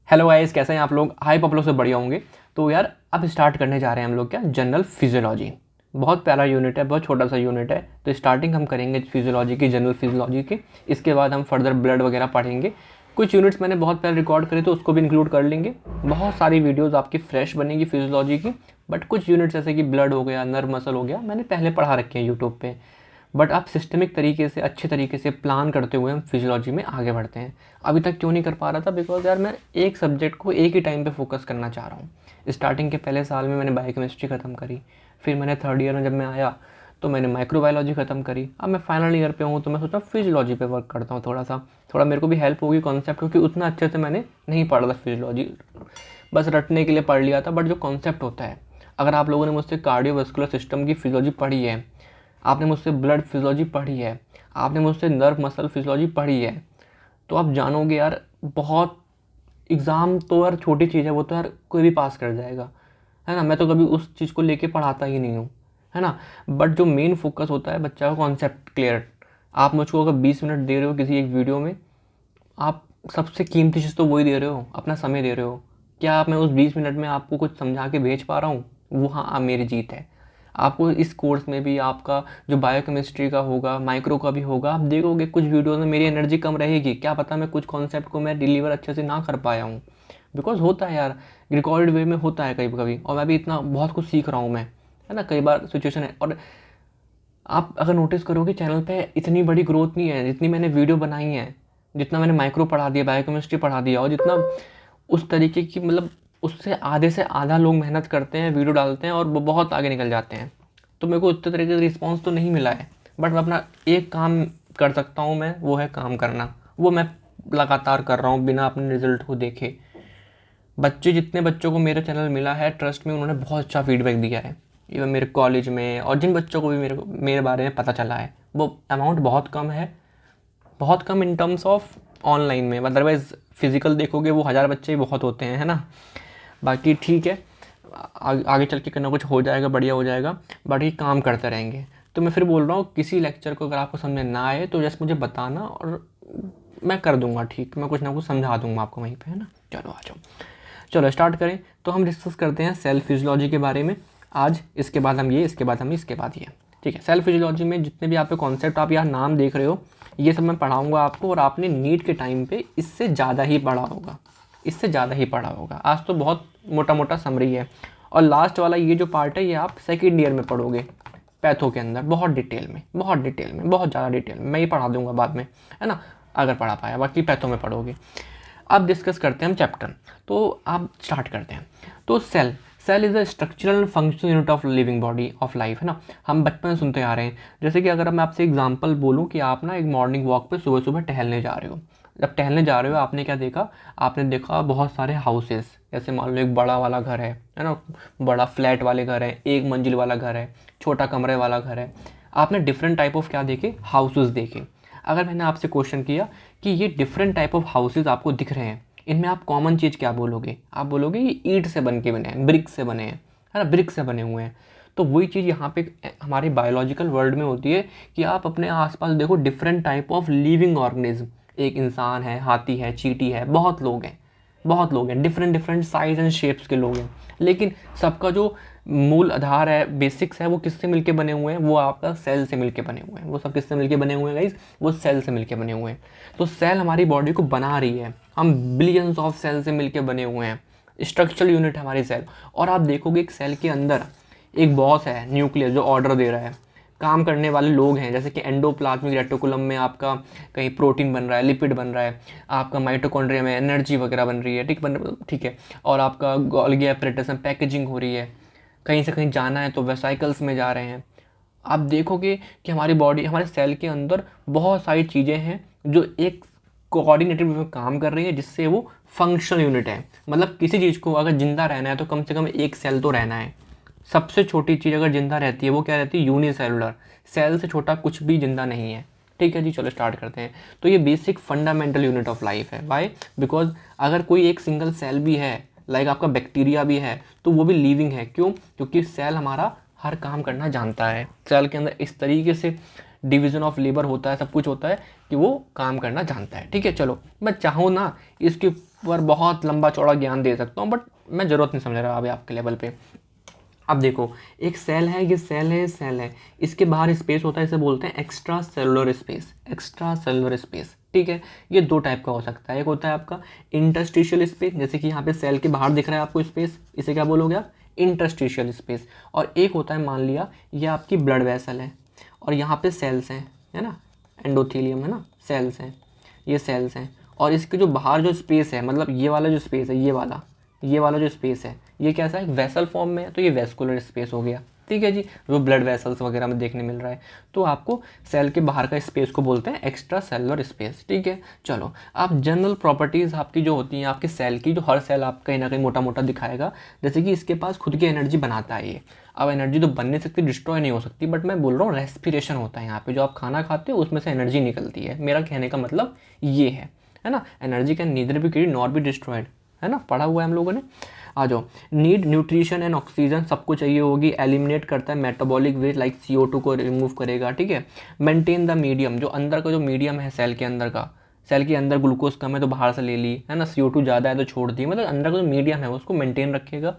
Hello guys, कैसे हैं आप लोग? आप लोग से बढ़िया होंगे। तो यार अब स्टार्ट करने जा रहे हैं हम लोग क्या, जनरल फिजियोलॉजी। बहुत प्यारा यूनिट है, बहुत छोटा सा यूनिट है। तो स्टार्टिंग हम करेंगे फिजियोलॉजी की, जनरल फिजियोलॉजी की। इसके बाद हम फर्दर ब्लड वगैरह पढ़ेंगे। कुछ यूनिट्स मैंने बहुत प्यारे रिकॉर्ड करे तो उसको भी इंक्लूड कर लेंगे। बहुत सारी वीडियोज़ आपकी फ्रेश बनेगी फिजियोलॉजी की। बट कुछ यूनिट्स जैसे कि ब्लड हो गया, नर्व मसल हो गया, मैंने पहले पढ़ा रखे हैं यूट्यूब पे। बट आप सिस्टमिक तरीके से, अच्छे तरीके से प्लान करते हुए हम फिजियोलॉजी में आगे बढ़ते हैं। अभी तक क्यों नहीं कर पा रहा था? बिकॉज यार मैं एक सब्जेक्ट को एक ही टाइम पे फोकस करना चाह रहा हूँ। स्टार्टिंग के पहले साल में मैंने बायोकेमिस्ट्री ख़त्म करी, फिर मैंने थर्ड ईयर में जब मैं आया तो मैंने माइक्रोबायोलॉजी ख़त्म करी। अब मैं फाइनल ईयर पे हूँ तो मैं सोचा फिजियोलॉजी पे वर्क करता हूँ थोड़ा मेरे को भी हेल्प होगी कॉन्सेप्ट, क्योंकि उतना अच्छे से मैंने नहीं पढ़ा था फिजियोलॉजी, बस रटने के लिए पढ़ लिया था। बट जो कॉन्सेप्ट होता है, अगर आप लोगों ने मुझसे कार्डियोवास्कुलर सिस्टम की फिजियोलॉजी पढ़ी है, आपने मुझसे ब्लड फिजियोलॉजी पढ़ी है, आपने मुझसे नर्व मसल फिजियोलॉजी पढ़ी है, तो आप जानोगे यार बहुत एग्ज़ाम तो यार छोटी चीज़ है, वो तो यार कोई भी पास कर जाएगा, है ना। मैं तो कभी उस चीज़ को लेके पढ़ाता ही नहीं हूँ, है ना। बट जो मेन फोकस होता है बच्चा का कॉन्सेप्ट क्लियर। आप मुझको अगर 20 मिनट दे रहे हो किसी एक वीडियो में, आप सबसे कीमती चीज़ तो वही दे रहे हो, अपना समय दे रहे हो। क्या आप मैं उस 20 मिनट में आपको कुछ समझा के भेज पा रहा हूँ? वो हाँ, मेरी जीत है। आपको इस कोर्स में भी आपका जो बायोकेमिस्ट्री का होगा, माइक्रो का भी होगा, आप देखोगे कुछ वीडियोज़ में मेरी एनर्जी कम रहेगी। क्या पता मैं कुछ कॉन्सेप्ट को मैं डिलीवर अच्छे से ना कर पाया हूँ। बिकॉज होता है यार, रिकॉर्डेड वे में होता है कभी कभी, और मैं भी इतना बहुत कुछ सीख रहा हूँ मैं, है ना। कई बार सिचुएशन है, और आप अगर नोटिस करोगे चैनल पे इतनी बड़ी ग्रोथ नहीं है जितनी मैंने वीडियो बनाई है, जितना मैंने माइक्रो पढ़ा दिया, बायोकेमिस्ट्री पढ़ा दिया, और जितना उस तरीके की, मतलब उससे आधे से आधा लोग मेहनत करते हैं, वीडियो डालते हैं और वो बहुत आगे निकल जाते हैं। तो मेरे को उतने तरीके का रिस्पॉन्स तो नहीं मिला है। बट मैं अपना एक काम कर सकता हूँ मैं, वो है काम करना। वो मैं लगातार कर रहा हूँ बिना अपने रिजल्ट को देखे। जितने बच्चों को मेरा चैनल मिला है, ट्रस्ट में उन्होंने बहुत अच्छा फीडबैक दिया है। इवन मेरे कॉलेज में, और जिन बच्चों को भी मेरे बारे में पता चला है, वो अमाउंट बहुत कम है। बहुत कम इन टर्म्स ऑफ ऑनलाइन में, अदरवाइज़ फिजिकल देखोगे वो 1000 बच्चे ही बहुत होते हैं, है ना। बाकी ठीक है, आगे चल के करना कुछ हो जाएगा, बढ़िया हो जाएगा। बाकी काम करते रहेंगे। तो मैं फिर बोल रहा हूँ, किसी लेक्चर को अगर आपको समझ ना आए तो जस्ट मुझे बताना, और मैं कर दूंगा ठीक, मैं कुछ ना कुछ समझा दूंगा आपको वहीं पे, है ना। चलो आ जाओ, चलो स्टार्ट करें। तो हम डिस्कस करते हैं सेल फिजियोलॉजी के बारे में आज। इसके बाद हम ये, इसके बाद हम इसके बाद ये, ठीक है। सेल फिजियोलॉजी में जितने भी आप कॉन्सेप्ट आप यहाँ नाम देख रहे हो, ये सब मैं पढ़ाऊँगा आपको, और आपने नीट के टाइम पे इससे ज़्यादा ही पढ़ा होगा, इससे ज़्यादा ही पढ़ा होगा। आज तो बहुत मोटा मोटा समरी है, और लास्ट वाला ये जो पार्ट है ये आप सेकेंड ईयर में पढ़ोगे, पैथो के अंदर, बहुत डिटेल में, बहुत डिटेल में, बहुत ज़्यादा डिटेल में। मैं ये पढ़ा दूंगा बाद में, है ना, अगर पढ़ा पाया। बाकी पैथो में पढ़ोगे। अब डिस्कस करते हैं हम चैप्टर। तो आप स्टार्ट करते हैं। तो cell cell is a structural function unit of living body of life, है ना। हम बचपन से सुनते आ रहे हैं। जैसे कि अगर मैं आपसे एग्जांपल बोलूँ कि आप ना एक मॉर्निंग वॉक पे सुबह सुबह टहलने जा रहे हो। जब टहलने जा रहे हो, आपने क्या देखा? आपने देखा बहुत सारे हाउसेस। जैसे मान लो एक बड़ा वाला घर है ना, बड़ा फ्लैट वाले घर है, एक मंजिल वाला घर है, छोटा कमरे वाला घर है। आपने डिफरेंट टाइप ऑफ क्या देखे? हाउसेस देखे। अगर मैंने आपसे क्वेश्चन किया कि ये डिफरेंट टाइप ऑफ हाउसेज आपको दिख रहे हैं, इनमें आप कॉमन चीज़ क्या बोलोगे? आप बोलोगे ये ईंट से बन के बने हैं, ब्रिक से बने हैं, है ना, ब्रिक से बने हुए हैं। तो वही चीज़ यहाँ पे हमारे बायोलॉजिकल वर्ल्ड में होती है कि आप अपने आसपास देखो different type of living organism. एक इंसान है, हाथी है, चींटी है, बहुत लोग हैं, different different size and shapes के लोग हैं। लेकिन सबका जो मूल आधार है, बेसिक्स है, वो किससे मिलके बने हुए हैं? वो आपका सेल से मिलके बने हुए हैं। वो सब किससे मिलके बने हुए हैं गाइस? वो सेल से मिलके बने हुए हैं। तो सेल हमारी बॉडी को बना रही है। हम बिलियंस ऑफ सेल से मिलके बने हुए हैं। स्ट्रक्चरल यूनिट हमारी सेल। और आप देखोगे एक सेल के अंदर एक बॉस है, न्यूक्लियस, जो ऑर्डर दे रहा है। काम करने वाले लोग हैं, जैसे कि एंडोप्लाज्मिक रेटिकुलम में आपका कहीं प्रोटीन बन रहा है, लिपिड बन रहा है, आपका माइटोकॉन्ड्रिया में एनर्जी वगैरह बन रही है, ठीक है। और आपका गोल्गी एपरेटस में पैकेजिंग हो रही है। कहीं से कहीं जाना है तो वेसाइकल्स में जा रहे हैं। आप देखोगे कि हमारी बॉडी, हमारे सेल के अंदर बहुत सारी चीज़ें हैं जो एक कोऑर्डिनेटेड वे में काम कर रही है, जिससे वो फंक्शनल यूनिट है। मतलब किसी चीज़ को अगर जिंदा रहना है तो कम से कम एक सेल तो रहना है। सबसे छोटी चीज़ अगर जिंदा रहती है वो क्या रहती है? यूनिसेलुलर। सेल से छोटा कुछ भी जिंदा नहीं है। ठीक है जी, चलो स्टार्ट करते हैं। तो ये basic fundamental unit of life है। वाई? बिकॉज अगर कोई एक सिंगल सेल भी है, लाइक आपका बैक्टीरिया भी है, तो वो भी लिविंग है। क्यों? क्योंकि सेल हमारा हर काम करना जानता है। सेल के अंदर इस तरीके से डिवीजन ऑफ लेबर होता है, सब कुछ होता है कि वो काम करना जानता है। ठीक है, चलो मैं चाहूँ ना इसके पर बहुत लंबा चौड़ा ज्ञान दे सकता हूँ, बट मैं ज़रूरत नहीं समझ रहा अभी आपके लेवल पे। अब देखो, एक सेल है, ये सेल है, इसके बाहर स्पेस होता है, इसे बोलते हैं extra cellular space, extra cellular space, ठीक है। ये दो टाइप का हो सकता है, एक होता है आपका इंटरस्टिशियल स्पेस, जैसे कि यहाँ पे सेल के बाहर दिख रहा है आपको स्पेस, इसे क्या बोलोगे आप, इंटरस्टिशियल स्पेस। और एक होता है, मान लिया ये आपकी ब्लड वेसल है और यहाँ पे सेल्स हैं, है ना, एंडोथेलियम है ना, सेल्स हैं, ये सेल्स हैं, और इसके जो बाहर जो स्पेस है, मतलब ये वाला जो स्पेस है, ये वाला जो स्पेस है, ये कैसा है, वेसल फॉर्म में है, तो ये वेस्कुलर स्पेस हो गया, ठीक है जी, जो ब्लड वेसल्स वगैरह में देखने मिल रहा है। तो आपको सेल के बाहर का स्पेस को बोलते हैं एक्स्ट्रा सेलुलर स्पेस, ठीक है। चलो, आप जनरल प्रॉपर्टीज़ आपकी जो होती हैं आपके सेल की, जो हर सेल आप कहीं ना कहीं मोटा मोटा दिखाएगा, जैसे कि इसके पास खुद की एनर्जी बनाता है ये। अब एनर्जी तो बन नहीं सकती, डिस्ट्रॉय नहीं हो सकती, बट मैं बोल रहा हूँ रेस्पिरेशन होता है यहाँ पे, जो आप खाना खाते हो उसमें से एनर्जी निकलती है, मेरा कहने का मतलब ये है ना। Energy can neither be created nor be destroyed, है ना, पढ़ा हुआ है हम लोगों ने। आ जाओ, नीड न्यूट्रिशन एंड ऑक्सीजन, सबको चाहिए होगी, एलिमिनेट करता है मेटाबॉलिक वेस्ट लाइक CO2 को रिमूव करेगा, ठीक है। मेंटेन द मीडियम, जो अंदर का जो मीडियम है सेल के अंदर का, सेल के अंदर ग्लूकोज कम है तो बाहर से ले ली, है ना, CO2 ज़्यादा है तो छोड़ दी, मतलब अंदर का जो मीडियम है उसको मेंटेन रखेगा।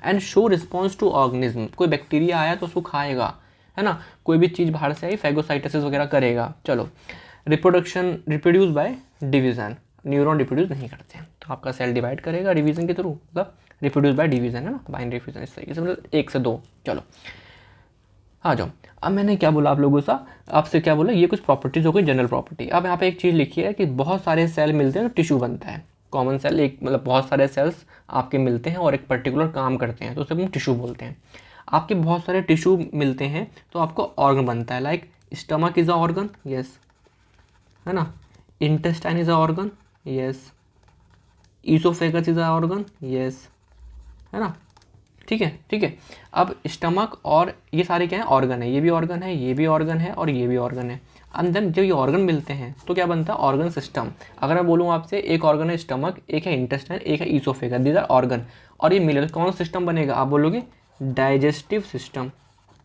And show response to organism, कोई बैक्टीरिया आया तो उसको खाएगा, है ना, कोई भी चीज़ बाहर से आई फैगोसाइटोसिस वगैरह करेगा। चलो, reproduce by division, neuron reproduce नहीं करते हैं, तो आपका सेल डिवाइड करेगा डिवीज़न के थ्रू, मतलब रिप्रोड्यूस बाय डिवीज़न, है ना, बाइनरी फ्यूजन, इस तरीके से, मतलब 1 से 2। चलो आ जाओ, अब मैंने क्या बोला आप लोगों से, आपसे क्या बोला, ये कुछ प्रॉपर्टीज़ हो गई जनरल प्रॉपर्टी। अब यहाँ पे एक चीज़ लिखी है कि बहुत सारे सेल मिलते हैं तो टिश्यू बनता है, कॉमन सेल एक, मतलब बहुत सारे सेल्स आपके मिलते हैं और एक पर्टिकुलर काम करते हैं तो उसे हम टिश्यू बोलते हैं। आपके बहुत सारे टिश्यू मिलते हैं तो आपको ऑर्गन बनता है, like stomach is a organ, yes, है ना, intestine is a organ, yes, oesophagus is a organ, yes, है ना, ठीक है, ठीक है। अब स्टमक और ये सारे क्या है, ऑर्गन है, ये भी ऑर्गन है, ये भी ऑर्गन है और ये भी ऑर्गन है। एंड देन जब ये ऑर्गन मिलते हैं तो क्या बनता है, ऑर्गन सिस्टम। अगर मैं बोलूँ आपसे, एक ऑर्गन है स्टमक, एक है इंटेस्टाइन, एक है ईसोफेगस, दीज आर ऑर्गन, और ये मिले तो कौन सा सिस्टम बनेगा, आप बोलोगे डाइजेस्टिव सिस्टम,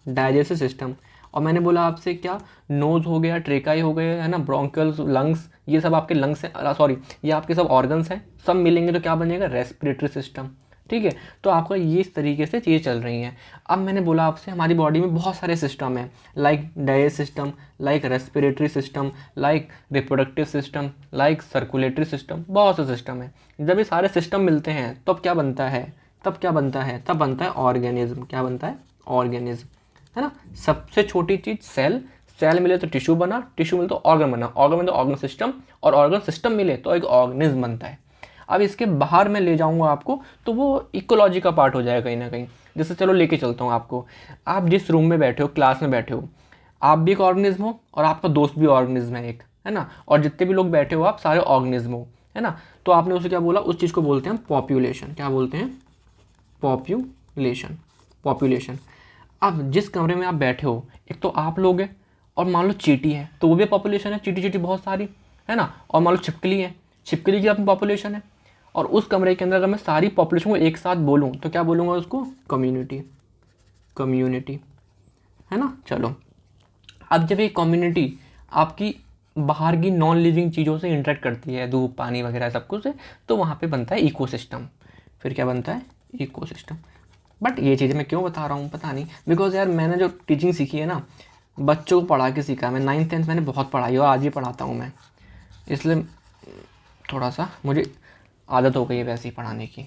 डाइजेस्टिव सिस्टम। और मैंने बोला आपसे क्या, नोज़ हो गया, ट्रेकाई हो गया, है ना, ब्रोंकियल्स, लंग्स, ये सब आपके लंग्स हैं, सॉरी ये आपके सब ऑर्गन्स हैं, सब मिलेंगे तो क्या बनेगा, रेस्पिरेटरी सिस्टम, ठीक है। तो आपका ये इस तरीके से चीज़ें चल रही हैं। अब मैंने बोला आपसे हमारी बॉडी में बहुत सारे सिस्टम हैं, like digest system, like respiratory system, like reproductive system, like circulatory system, बहुत से सिस्टम हैं। जब ये सारे सिस्टम मिलते हैं तब क्या बनता है, तब बनता है ऑर्गेनिज्म। क्या बनता है, ऑर्गेनिज्म, है ना। सबसे छोटी चीज़ सेल, सेल मिले तो टिश्यू बना, टिश्यू मिले तो ऑर्गन बना, ऑर्गन मिले तो ऑर्गन सिस्टम, और ऑर्गन सिस्टम मिले तो एक ऑर्गेनिज्म बनता है। अब इसके बाहर मैं ले जाऊंगा आपको तो वो इकोलॉजी का पार्ट हो जाएगा कहीं ना कहीं। जैसे चलो लेके चलता हूँ आपको, आप जिस रूम में बैठे हो, क्लास में बैठे हो, आप भी एक ऑर्गेनिज्म हो और आपका दोस्त भी ऑर्गेनिज्म है एक, है ना, और जितने भी लोग बैठे हो आप सारे ऑर्गेनिज्म हो, है ना। तो आपने उसे क्या बोला, उस चीज़ को बोलते हैं पॉपुलेशन। क्या बोलते हैं, पॉपुलेशन, पॉपुलेशन। अब जिस कमरे में आप बैठे हो, एक तो आप लोग हैं और मान लो चींटी है तो वो भी पॉपुलेशन है, चींटी चींटी बहुत सारी, है ना। और मान लो छिपकली है, छिपकली की अपनी पॉपुलेशन है। और उस कमरे के अंदर अगर मैं सारी पॉपुलेशन को एक साथ बोलूँ तो क्या बोलूँगा उसको, कम्युनिटी, कम्युनिटी, है ना। चलो, अब जब ये कम्युनिटी आपकी बाहर की नॉन लिविंग चीज़ों से इंटरेक्ट करती है, धूप पानी वगैरह सब कुछ से, तो वहाँ पे बनता है इकोसिस्टम। फिर क्या बनता है, इकोसिस्टम। बट ये चीज़ें मैं क्यों बता रहा हूँ पता नहीं, बिकॉज यार मैंने जो टीचिंग सीखी है ना, बच्चों को पढ़ा के सीखा है। मैं 9th 10th मैंने बहुत पढ़ाई और आज भी पढ़ाता हूँ मैं, इसलिए थोड़ा सा मुझे आदत हो गई है वैसे ही पढ़ाने की।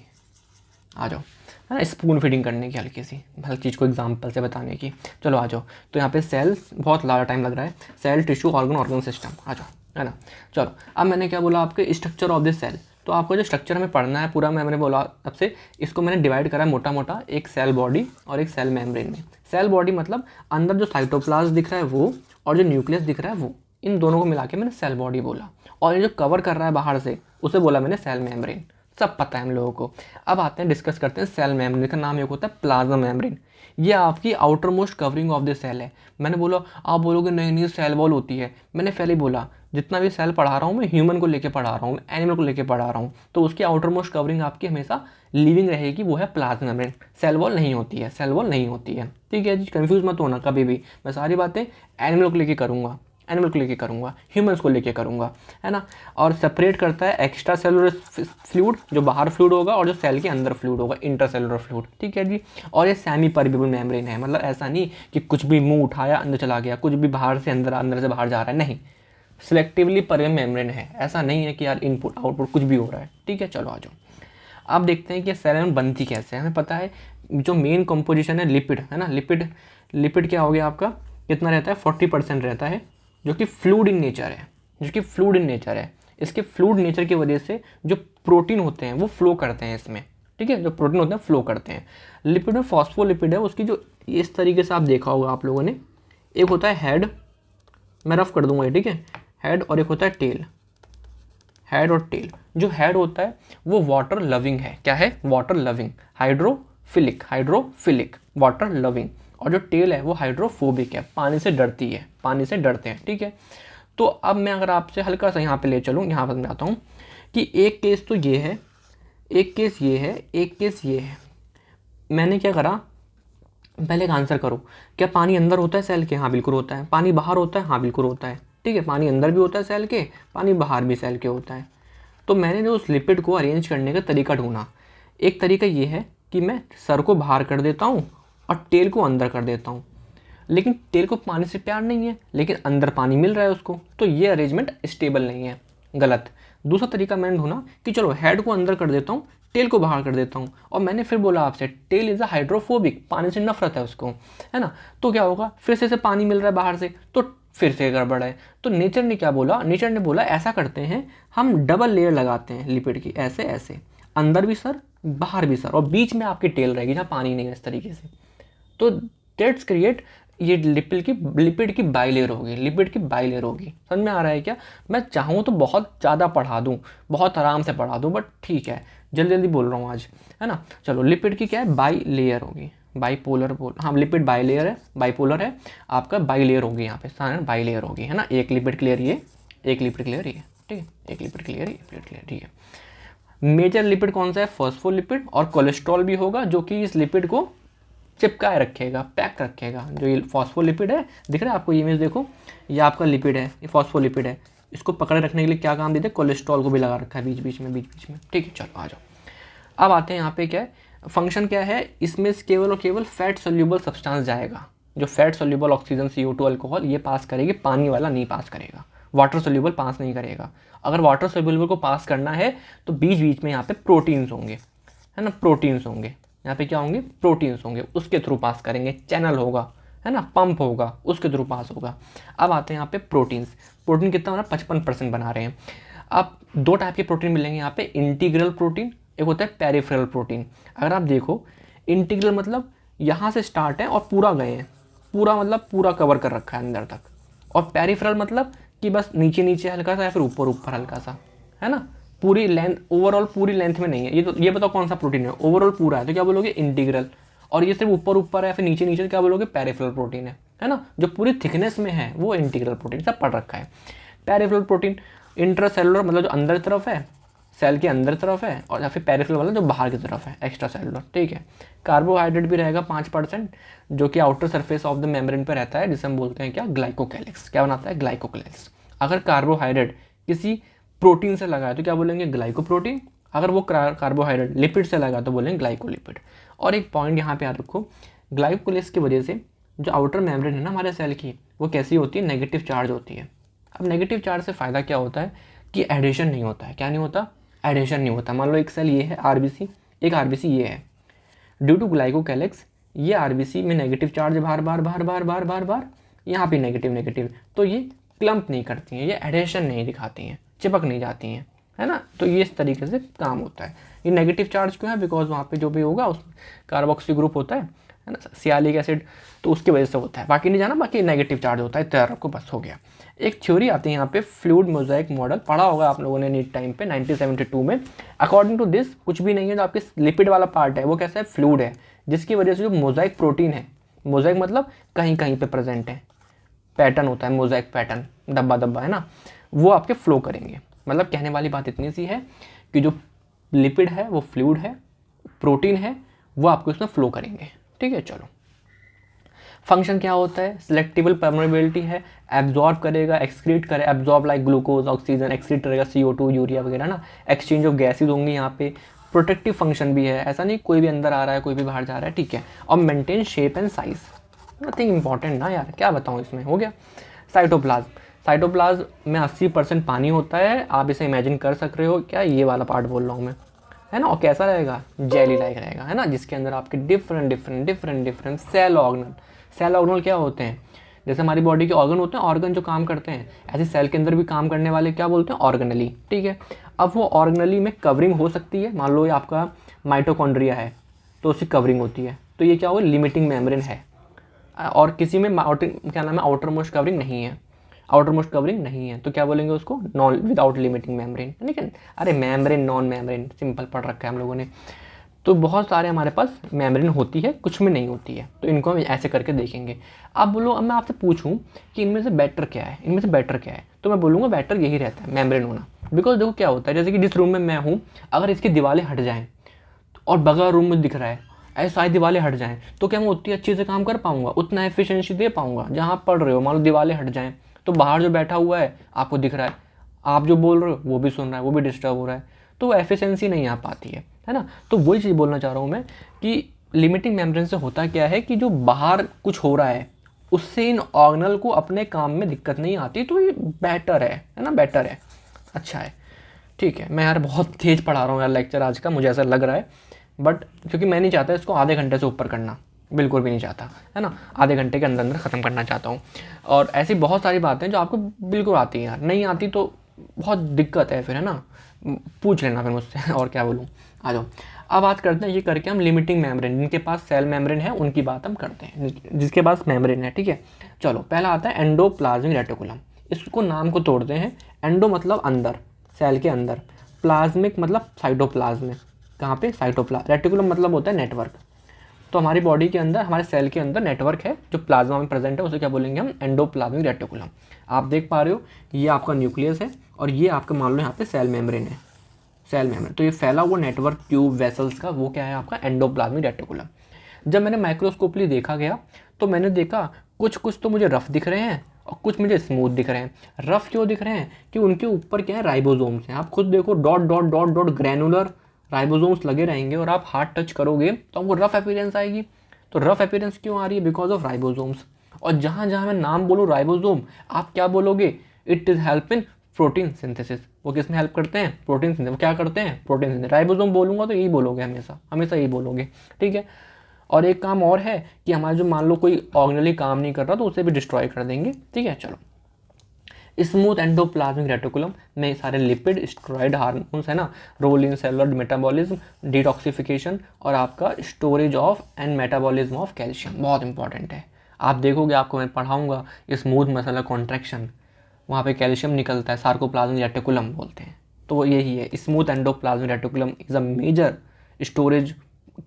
आ जाओ, है ना, स्पून फीडिंग करने की, हल्की सी हर चीज़ को एग्जांपल से बताने की। चलो आ जाओ, तो यहाँ पे सेल्स, बहुत ज़्यादा टाइम लग रहा है, cell, tissue, organ, organ system, आ जाओ, है ना। चलो, अब मैंने क्या बोला आपके, स्ट्रक्चर ऑफ दिस सेल। तो आपको जो स्ट्रक्चर हमें पढ़ना है पूरा, मैंने बोला आपसे, इसको मैंने डिवाइड करा मोटा मोटा, एक सेल बॉडी और एक सेल मेम्ब्रेन में। सेल बॉडी मतलब अंदर जो साइटोप्लाज्म दिख रहा है वो, और जो न्यूक्लियस दिख रहा है वो, इन दोनों को मिला के मैंने सेल बॉडी बोला। और ये जो कवर कर रहा है बाहर से, उसे बोला मैंने सेल मेम्ब्रेन। सब पता है हम लोगों को। अब आते हैं, डिस्कस करते हैं सेल मेम्ब्रेन का नाम एक होता है प्लाज्मा मेम्ब्रेन। ये आपकी outermost covering of the cell है। मैंने बोला, आप बोलोगे नहीं नहीं सेल वॉल होती है, मैंने पहले ही बोला जितना भी सेल पढ़ा रहा हूँ मैं ह्यूमन को लेके पढ़ा रहा हूँ, एनिमल को लेके पढ़ा रहा हूँ, तो उसकी आउटर मोस्ट कवरिंग आपकी हमेशा लिविंग रहेगी, वो है प्लाज्मा मेम्ब्रेन। सेल वॉल नहीं होती है, सेल वॉल नहीं होती है, ठीक है जी, कंफ्यूज मत होना कभी भी। मैं सारी बातें एनिमल को लेके करूँगा, एनिमल को लेके करूँगा, ह्यूमंस को लेके करूँगा, है ना। और सेपरेट करता है एक्स्ट्रा सेलुलर फ्लूइड जो बाहर फ्लूइड होगा और जो सेल के अंदर फ्लूइड होगा, इंटरसेलुलर फ्लूइड, ठीक है जी। और ये सेमी परमेबल मेम्ब्रेन है, मतलब ऐसा नहीं कि कुछ भी मुंह उठाया अंदर चला गया, कुछ भी बाहर से अंदर, अंदर से बाहर जा रहा है, नहीं, सिलेक्टिवली परमेबल मेम्ब्रेन है। ऐसा नहीं है कि यार इनपुट आउटपुट कुछ भी हो रहा है, ठीक है। चलो आ जाओ, अब देखते हैं कि सेल में बनती कैसे है। हमें पता है जो मेन कंपोजिशन है लिपिड, है ना। लिपिड क्या हो गया आपका, कितना रहता है, 40% रहता है, जो कि फ्लूइड इन नेचर है, इसके फ्लूइड नेचर की वजह से जो प्रोटीन होते हैं वो फ्लो करते हैं इसमें, ठीक है, जो प्रोटीन होते हैं फ्लो करते हैं। लिपिड में फॉस्फोलिपिड है, उसकी जो इस तरीके से आप देखा होगा आप लोगों ने, एक होता है हेड, मैं रफ कर दूंगा, ठीक है, हेड, और एक होता है टेल, हेड और टेल। जो हेड होता है वो वाटर लविंग है, क्या है, water loving, hydrophilic, water loving. और जो टेल है वो हाइड्रोफोबिक है, पानी से डरती है, पानी से डरते हैं, ठीक है। तो अब मैं अगर आपसे हल्का सा यहाँ पे ले चलूँ, यहाँ पर मैं आता हूँ कि एक केस तो ये है, एक केस ये है, एक केस ये है। मैंने क्या करा, पहले एक आंसर करो, क्या पानी अंदर होता है सेल के, हाँ बिल्कुल होता है। पानी बाहर होता है, हाँ बिल्कुल होता है, ठीक है। पानी अंदर भी होता है सेल के, पानी बाहर भी सेल के होता है। तो मैंने जो उस लिपिड को अरेंज करने का तरीका ढूंढा। एक तरीका ये है कि मैं सर को बाहर कर देता हूँ और टेल को अंदर कर देता हूँ, लेकिन टेल को पानी से प्यार नहीं है, लेकिन अंदर पानी मिल रहा है उसको, तो ये अरेंजमेंट स्टेबल नहीं है, गलत। दूसरा तरीका मैंने ढूंढा कि चलो हेड को अंदर कर देता हूँ, टेल को बाहर कर देता हूँ, और मैंने फिर बोला आपसे टेल इज़ अ हाइड्रोफोबिक, पानी से नफरत है उसको, है ना। तो क्या होगा, फिर से पानी मिल रहा है बाहर से, तो फिर से गड़बड़ है। तो नेचर ने क्या बोला, नेचर ने बोला ऐसा करते हैं, हम डबल लेयर लगाते हैं लिपिड की, ऐसे ऐसे, अंदर भी सर बाहर भी सर, और बीच में आपकी टेल रहेगी जहाँ पानी नहीं है, इस तरीके से। तो डेट्स क्रिएट, ये लिपिड की बाइलेयर होगी, लिपिड की बाइलेयर होगी। समझ में आ रहा है क्या। मैं चाहूँ तो बहुत ज़्यादा पढ़ा दूँ, बहुत आराम से पढ़ा दूँ, बट ठीक है, जल्दी जल्दी बोल रहा हूँ आज, है ना। चलो, लिपिड की क्या है, बाई लेयर होगी, बाईपोलर बोल, हाँ लिपिड बाई लेयर है, बाईपोलर है आपका, बाई लेयर होगी यहाँ पे, बाई लेयर होगी, है ना। एक लिपिड क्लियर ये, एक लिपिड क्लियर ये, ठीक है, एक लिपिड क्लियर ये, लिपिड क्लियर, ठीक है। मेजर लिपिड कौन सा है, फॉस्फोलिपिड, और कोलेस्ट्रॉल भी होगा जो कि इस लिपिड को चिपकाए रखेगा, पैक रखेगा। जो ये फॉस्फोलिपिड है, दिख रहा है आपको, ये इमेज देखो, ये आपका लिपिड है, ये फॉस्फोलिपिड है, इसको पकड़े रखने के लिए क्या काम देते हैं, कोलेस्ट्रॉल को भी लगा रखा है बीच बीच में, ठीक है। चलो आ जाओ, अब आते हैं यहाँ पे, क्या है फंक्शन, क्या है इसमें, केवल और केवल फैट सोल्यूबल सब्सटेंस जाएगा। जो fat soluble oxygen, CO2, alcohol, ये पास करेगी, पानी वाला नहीं पास करेगा, वाटर सोल्यूबल पास नहीं करेगा। अगर वाटर सोल्यूबल को पास करना है तो बीच बीच में यहाँ पे प्रोटीन्स होंगे, है ना, प्रोटीन्स होंगे, यहाँ पे क्या होंगे, प्रोटीन्स होंगे, उसके थ्रू पास करेंगे, चैनल होगा, है ना, पंप होगा, उसके थ्रू पास होगा। अब आते हैं यहाँ पे प्रोटीन्स, प्रोटीन कितना बना, 55% बना रहे हैं। अब दो टाइप के प्रोटीन मिलेंगे यहाँ पे, इंटीग्रल प्रोटीन, एक होता है पेरिफेरल प्रोटीन। अगर आप देखो, इंटीग्रल मतलब यहाँ से स्टार्ट है और पूरा गए हैं, पूरा मतलब पूरा कवर कर रखा है अंदर तक, और पेरिफेरल मतलब कि बस नीचे नीचे हल्का सा या फिर ऊपर ऊपर हल्का सा, है ना, पूरी लेंथ, ओवरऑल पूरी लेंथ में नहीं है। ये तो ये बताओ कौन सा प्रोटीन है, ओवरऑल पूरा है तो क्या बोलोगे, इंटीग्रल, और ये सिर्फ ऊपर ऊपर है या फिर नीचे नीचे तो क्या बोलोगे, पेरिफेरल प्रोटीन है ना। जो पूरी थिकनेस में है वो इंटीग्रल प्रोटीन, सब पढ़ रखा है। पेरिफेरल प्रोटीन, इंट्रासेलुलर मतलब जो अंदर तरफ है, सेल के अंदर तरफ है, और या फिर पेरिफेरल वाला जो बाहर की तरफ है, एक्स्ट्रा सेलुलर, ठीक है। कार्बोहाइड्रेट भी रहेगा 5%, जो कि outer surface of the membrane पर रहता है, जिसे हम बोलते हैं क्या, ग्लाइकोकैलिक्स। क्या बनाता है, ग्लाइकोकैलिक्स। अगर कार्बोहाइड्रेट किसी प्रोटीन से लगा है तो क्या बोलेंगे, ग्लाइकोप्रोटीन। अगर वो कार्बोहाइड्रेट लिपिड से लगा तो बोलेंगे ग्लाइकोलिपिड। और एक पॉइंट यहाँ पे याद रखो, ग्लाइकोलिस की वजह से जो आउटर मेम्ब्रेन है ना हमारे सेल की, वो कैसी होती है, नेगेटिव चार्ज होती है। अब नेगेटिव चार्ज से फ़ायदा क्या होता है कि एडिशन नहीं होता है। क्या नहीं होता, एडिशन नहीं होता। मान लो एक सेल ये है RBC, एक RBC ये है, ड्यू टू ग्लाइकोकैलिक्स ये RBC में नेगेटिव चार्ज बार बार बार बार बार बार बार, यहाँ पे नेगेटिव, तो ये क्लम्प नहीं करती हैं, ये एडिशन नहीं दिखाती हैं, चिपक नहीं जाती हैं, है ना। तो ये इस तरीके से काम होता है। ये नेगेटिव चार्ज क्यों है, बिकॉज वहाँ पे जो भी होगा उस कार्बोक्सी ग्रुप होता है ना, सियालिक एसिड, तो उसकी वजह से होता है। बाकी नहीं जाना, बाकी नेगेटिव चार्ज होता है, तैयार रखो, बस हो गया। एक थ्योरी आती है यहाँ पे, फ्लूइड मोजाइक मॉडल, पढ़ा होगा आप लोगों ने नीट टाइम पे 1972 में। अकॉर्डिंग टू दिस कुछ भी नहीं है, जो आपके लिपिड वाला पार्ट है वो कैसा है, फ्लूइड है, जिसकी वजह से जो मोजाइक प्रोटीन है, मोजाइक मतलब कहीं कहीं पे प्रेजेंट है, पैटर्न होता है मोजाइक पैटर्न, दब्बा दब्बा, है ना, वो आपके फ्लो करेंगे। मतलब कहने वाली बात इतनी सी है कि जो लिपिड है वो फ्लूइड है, प्रोटीन है वो आपको इसमें फ्लो करेंगे, ठीक है। चलो, फंक्शन क्या होता है, सिलेक्टिबल परमेबिलिटी है, एब्जॉर्ब करेगा, एक्सक्रीट करे, absorb like glucose oxygen, excrete करेगा CO2 यूरिया वगैरह ना, एक्सचेंज ऑफ गैसेज होंगी यहाँ पे, प्रोटेक्टिव फंक्शन भी है, ऐसा नहीं कोई भी अंदर आ रहा है कोई भी बाहर जा रहा है, ठीक है, और maintain shape and size, nothing important ना यार, क्या बताऊँ इसमें, हो गया। साइटोप्लाज्म, साइटोप्लाज्म में 80% पानी होता है, आप इसे इमेजिन कर सक रहे हो क्या, ये वाला पार्ट बोल रहा हूँ मैं, है ना, और कैसा रहेगा, जेली लाइक रहेगा, है ना, जिसके अंदर आपके different cell organelle, cell organelle क्या होते हैं, जैसे हमारी बॉडी के ऑर्गन होते हैं, ऑर्गन जो काम करते हैं, ऐसे सेल के अंदर भी काम करने वाले क्या बोलते हैं, ऑर्गेनली, ठीक है। अब वो ऑर्गेनली में कवरिंग हो सकती है, मान लो ये आपका माइटोकॉन्ड्रिया है तो उसकी कवरिंग होती है, तो ये क्या हुआ, लिमिटिंग मेम्ब्रेन है, और किसी में क्या नाम है, आउटर मोस्ट कवरिंग नहीं है, आउटर मोस्ट कवरिंग नहीं है, तो क्या बोलेंगे उसको, नॉन विदाउट लिमिटिंग मेम्ब्रेन, लेकिन अरे मेम्ब्रेन नॉन मेम्ब्रेन सिंपल पढ़ रखा है हम लोगों ने, तो बहुत सारे हमारे पास मेम्ब्रेन होती है, कुछ में नहीं होती है, तो इनको हम ऐसे करके देखेंगे। अब बोलो, अब मैं आपसे पूछूं कि इनमें से बेटर क्या है, इनमें से बेटर क्या है, तो मैं बोलूँगा बेटर यही रहता है मेम्ब्रेन होना, बिकॉज देखो क्या होता है, जैसे कि जिस रूम में मैं हूँ अगर इसकी दीवारें हट जाएँ और बगल रूम में दिख रहा है, ऐसे सारी दीवारें हट जाएँ, तो क्या मैं उतनी अच्छे से काम कर पाऊँगा, उतना एफिशिएंसी दे पाऊँगा, जहाँ आप पढ़ रहे हो मान लो दीवारें हट जाएँ, तो बाहर जो बैठा हुआ है आपको दिख रहा है, आप जो बोल रहे हो वो भी सुन रहा है, वो भी डिस्टर्ब हो रहा है, तो एफिशिएंसी नहीं आ पाती है ना। तो वही चीज़ बोलना चाह रहा हूँ मैं कि लिमिटिंग मेम्ब्रेन से होता क्या है कि जो बाहर कुछ हो रहा है उससे इन ऑर्गेनल को अपने काम में दिक्कत नहीं आती, तो ये बेटर है ना, बेटर है, अच्छा है, ठीक है। मैं यार बहुत तेज़ पढ़ा रहा हूँ यार लेक्चर आज का, मुझे ऐसा लग रहा है, बट क्योंकि मैं नहीं चाहता इसको आधे घंटे से ऊपर करना, बिल्कुल भी नहीं चाहता, है ना, आधे घंटे के अंदर अंदर ख़त्म करना चाहता हूँ। और ऐसी बहुत सारी बातें जो आपको बिल्कुल आती हैं यार, नहीं आती तो बहुत दिक्कत है फिर, है ना, पूछ लेना फिर मुझसे और क्या बोलूँ। आ जाओ, अब बात करते हैं ये करके हम लिमिटिंग मेम्ब्रेन, जिनके पास सेल मेम्ब्रेन है उनकी बात हम करते हैं, जिसके पास मेम्ब्रेन है, ठीक है। चलो पहला आता है एंडोप्लाज्मिक रेटिकुलम, इसको नाम को तोड़ते हैं, एंडो मतलब अंदर, सेल के अंदर, प्लाज्मिक मतलब साइटोप्लाज्म में, कहाँ पे, साइटोप्लाज्म, रेटिकुलम मतलब होता है नेटवर्क, तो हमारी बॉडी के अंदर, हमारे सेल के अंदर नेटवर्क है जो प्लाज्मा में प्रेजेंट है, उसे क्या बोलेंगे हम, एंडोप्लाज्मिक रेटिकुलम। आप देख पा रहे हो ये आपका न्यूक्लियस है और ये आपका मान लो यहाँ पे सेल मेम्ब्रेन है, सेल मेम्ब्रेन, तो ये फैला हुआ नेटवर्क ट्यूब वेसल्स का वो क्या है आपका एंडोप्लाज्मिक रेटिकुलम। जब मैंने माइक्रोस्कोपली देखा गया तो मैंने देखा कुछ कुछ तो मुझे रफ दिख रहे हैं और कुछ मुझे स्मूथ दिख रहे हैं। रफ क्यों दिख रहे हैं कि उनके ऊपर क्या है, राइबोसोम्स हैं, आप खुद देखो dot dot dot dot granular ribosomes लगे रहेंगे और आप हाथ टच करोगे तो आपको रफ अपीयरेंस आएगी। तो रफ अपीयरेंस क्यों आ रही है, बिकॉज ऑफ राइबोसोम्स। और जहाँ जहाँ मैं नाम बोलूँ राइबोसोम, आप क्या बोलोगे, it is help in protein synthesis. वो किस में हेल्प करते हैं, प्रोटीन सिंथेसिस। वो क्या करते हैं, प्रोटीन सिंथेसिस। राइबोसोम बोलूँगा तो यही बोलोगे, हमेशा हमेशा यही बोलोगे, ठीक है। और एक काम और है कि हमारा जो मान लो कोई ऑर्गेनली काम नहीं कर रहा तो उसे भी डिस्ट्रॉय कर देंगे, ठीक है। चलो, स्मूथ एंडोप्लाज्मिक रेटिकुलम में सारे लिपिड, स्टेरॉइड हार्मोन्स है ना, role in cellular metabolism, detoxification और आपका storage of and metabolism of calcium, बहुत इंपॉर्टेंट है। आप देखोगे, आपको मैं पढ़ाऊंगा स्मूथ मसलर कॉन्ट्रैक्शन, वहाँ पे कैल्शियम निकलता है, सार्कोप्लाज्मिक रेटिकुलम बोलते हैं। तो वो यही है, smooth endoplasmic reticulum is a major storage.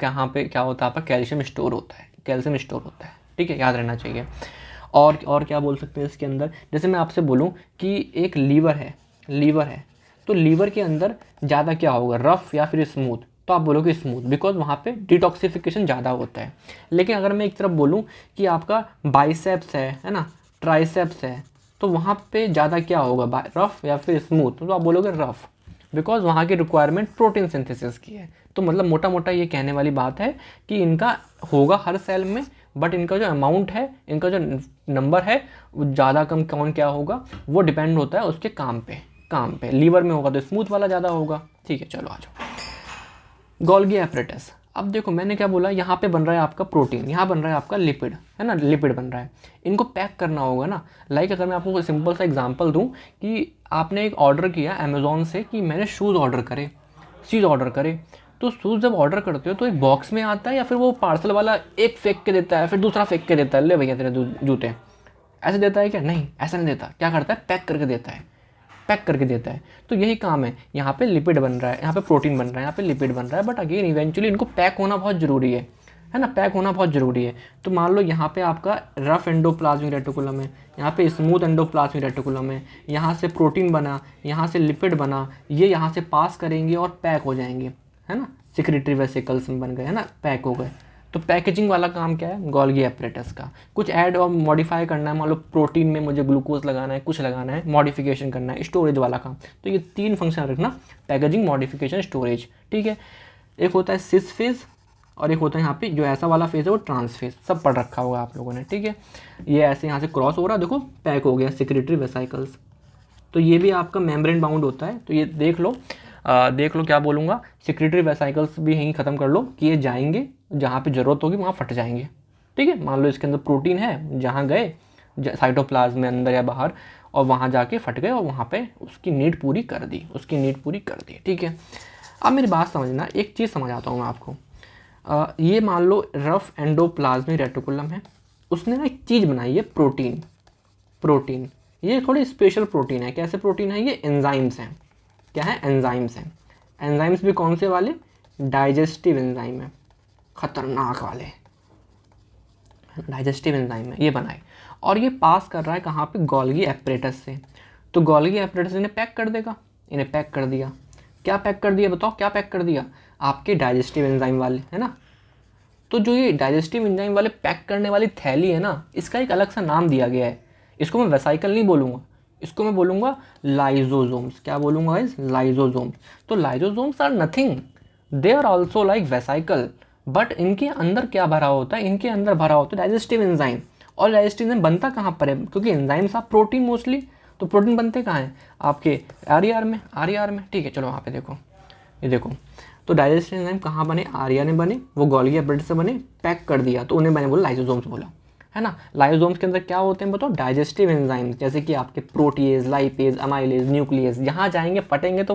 कहाँ पे क्या होता है आपका, कैल्शियम स्टोर होता है, कैल्शियम स्टोर होता है, ठीक है, याद रहना चाहिए। और क्या बोल सकते हैं इसके अंदर, जैसे मैं आपसे बोलूँ कि एक लीवर है, लीवर है, तो लीवर के अंदर ज़्यादा क्या होगा, रफ़ या फिर स्मूथ, तो आप बोलोगे स्मूथ, बिकॉज वहाँ पे डिटॉक्सिफिकेशन ज़्यादा होता है। लेकिन अगर मैं एक तरफ बोलूँ कि आपका बाइसेप्स है ना, ट्राइसेप्स है, तो वहाँ पे ज़्यादा क्या होगा, रफ़ या फिर स्मूथ, तो आप बोलोगे रफ़, बिकॉज वहाँ की रिक्वायरमेंट प्रोटीन सिंथेसिस की है। तो मतलब मोटा मोटा ये कहने वाली बात है कि इनका होगा हर सेल में, बट इनका जो अमाउंट है, इनका जो नंबर है, वो ज़्यादा कम कौन क्या होगा वो डिपेंड होता है उसके काम पे। लीवर में होगा तो स्मूथ वाला ज़्यादा होगा, ठीक है। चलो आ जाओ, गोल्गी एपरेटस। अब देखो मैंने क्या बोला, यहाँ पे बन रहा है आपका प्रोटीन, यहाँ बन रहा है आपका लिपिड, है ना, लिपिड बन रहा है, इनको पैक करना होगा ना। लाइक अगर मैं आपको सिंपल सा एग्जांपल दूँ कि आपने एक ऑर्डर किया अमेज़ॉन से कि मैंने शूज़ ऑर्डर करे, तो शूज़ जब ऑर्डर करते हो तो एक बॉक्स में आता है या फिर वो पार्सल वाला एक फेंक के देता है फिर दूसरा फेंक के देता है, ले भैया तेरे जूते, ऐसे देता है क्या, नहीं ऐसा नहीं देता, क्या करता है, पैक करके देता है। तो यही काम है, यहाँ पे लिपिड बन रहा है, यहाँ पे प्रोटीन बन रहा है, यहाँ पे लिपिड बन रहा है, बट अगेन इवेंचुअली इनको पैक होना बहुत ज़रूरी है ना, पैक होना बहुत ज़रूरी है। तो मान लो यहाँ पे आपका रफ एंडोप्लाज्मिक रेटिकुलम है, यहाँ पे स्मूथ एंडोप्लाज्मिक रेटिकुलम है, यहाँ से प्रोटीन बना, यहाँ से लिपिड बना, ये यहाँ से पास करेंगे और पैक हो जाएंगे, है ना, सिक्रेटरी वेसिकल्स में बन गए, है ना, पैक हो गए। तो तो पैकेजिंग वाला काम क्या है, गोल्गी एपरेटस का। कुछ ऐड और मॉडिफाई करना है, मान लो प्रोटीन में मुझे ग्लूकोज लगाना है, कुछ लगाना है, मॉडिफिकेशन करना है, स्टोरेज वाला काम। तो ये 3 फंक्शन रखना, पैकेजिंग, मॉडिफिकेशन, स्टोरेज, ठीक है। एक होता है सिस फेज और एक होता है यहाँ पे जो ऐसा वाला फेज है वो ट्रांस फेज, सब पढ़ रखा होगा आप लोगों ने, ठीक है। ये ऐसे यहाँ से क्रॉस हो रहा है, देखो पैक हो गया, सेक्रेटरी वेसाइकल्स। तो ये भी आपका मेम्ब्रेन बाउंड होता है, तो ये देख लो, देख लो क्या बोलूँगा, सेक्रेटरी वेसाइकल्स भी यहीं ख़त्म कर लो कि ये जाएंगे जहाँ पे ज़रूरत होगी वहाँ फट जाएंगे, ठीक है। मान लो इसके अंदर प्रोटीन है, जहाँ गए साइटोप्लाज्म में अंदर या बाहर, और वहाँ जाके फट गए और वहाँ पे उसकी नीड पूरी कर दी, उसकी नीड पूरी कर दी, ठीक है। अब मेरी बात समझना, एक चीज़ समझ आता हूँ मैं आपको। ये मान लो रफ एंडोप्लाज्मिक रेटिकुलम है, उसने ना एक चीज़ बनाई है, प्रोटीन। ये थोड़ी स्पेशल प्रोटीन है। कैसे प्रोटीन है ये? एंजाइम्स हैं। क्या है? एंजाइम्स हैं। एंजाइम्स भी कौन से वाले? डाइजेस्टिव एंजाइम है, खतरनाक वाले डाइजेस्टिव एंजाइम है, ये बनाए। और ये पास कर रहा है कहाँ पे? गोल्गी एपरेटस से। तो गोल्गी एपरेटस इन्हें पैक कर देगा, इन्हें पैक कर दिया। क्या पैक कर दिया बताओ, क्या पैक कर दिया? आपके डाइजेस्टिव एंजाइम वाले, है ना। तो जो ये डाइजेस्टिव एंजाइम वाले पैक करने वाली थैली है ना, इसका एक अलग सा नाम दिया गया है। इसको मैं वेसाइकल नहीं बोलूँगा, इसको मैं बोलूँगा लाइजोसोम्स। क्या बोलूँगा गाइस? लाइजोसोम्स। तो lysosomes are nothing, they are also like vesicle, but इनके अंदर क्या भरा होता है? इनके अंदर भरा होता है डाइजेस्टिव एंजाइम। और डाइजेस्टिव एंजाइम बनता कहाँ पर है? क्योंकि एंजाइम्स आप प्रोटीन मोस्टली, तो प्रोटीन बनते कहाँ हैं? आपके आर में, ठीक है। चलो वहाँ पे देखो, ये देखो, तो डाइजेस्टिव एंजाइम कहाँ बने? आर्या ने बने, वो गोल्गी एपरेटस से बने, पैक कर दिया, तो उन्हें मैंने बोला लाइसोसोम्स बोला, है ना। लाइसोसोम्स के अंदर क्या होते हैं बताओ? डाइजेस्टिव एंजाइम्स, जैसे कि आपके प्रोटीएज, लाइपेज, अमाइलेज, न्यूक्लियस। यहाँ जाएंगे फटेंगे तो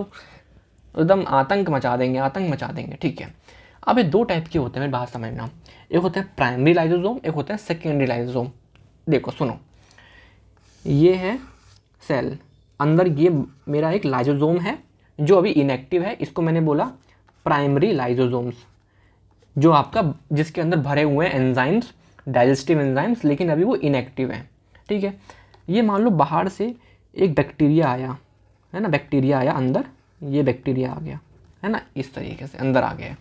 एकदम आतंक मचा देंगे, ठीक है। अब ये 2 टाइप के होते हैं, मेरी बात समझना। एक होता है प्राइमरी लाइसोसोम, एक होता है सेकेंडरी लाइसोसोम। देखो सुनो, ये है सेल, अंदर ये मेरा एक लाइसोसोम है जो अभी इनएक्टिव है, इसको मैंने बोला प्राइमरी लाइसोसोम्स, जो आपका जिसके अंदर भरे हुए हैं एंजाइम्स, डाइजेस्टिव एंजाइम्स, लेकिन अभी वो इनएक्टिव है, ठीक है। ये मान लो बाहर से एक बैक्टीरिया आया, है ना, बैक्टीरिया आया अंदर, ये बैक्टीरिया आ गया, है ना, इस तरीके से अंदर आ गया,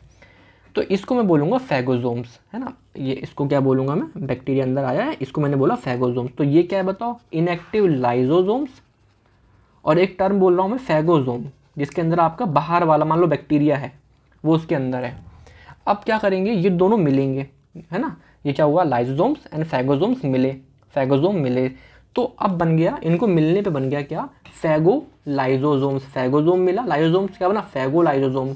तो इसको मैं बोलूँगा फैगोसोम्स, है ना। ये इसको क्या बोलूँगा मैं? बैक्टीरिया अंदर आया है, इसको मैंने बोला फैगोसोम्स। तो ये क्या है बताओ? Inactive lysosomes. और एक टर्म बोल रहा हूँ मैं फैगोसोम, जिसके अंदर आपका बाहर वाला मान लो बैक्टीरिया है, वो उसके अंदर है। अब क्या करेंगे? ये दोनों मिलेंगे, है ना। ये क्या हुआ? लाइसोसोम्स एंड फैगोसोम्स मिले, फैगोसोम मिले, तो अब बन गया, इनको मिलने पे बन गया क्या? फैगोलाइसोसोम्स। फैगोसोम मिला, लाइसोसोम्स क्या बना? फैगोलाइसोसोम।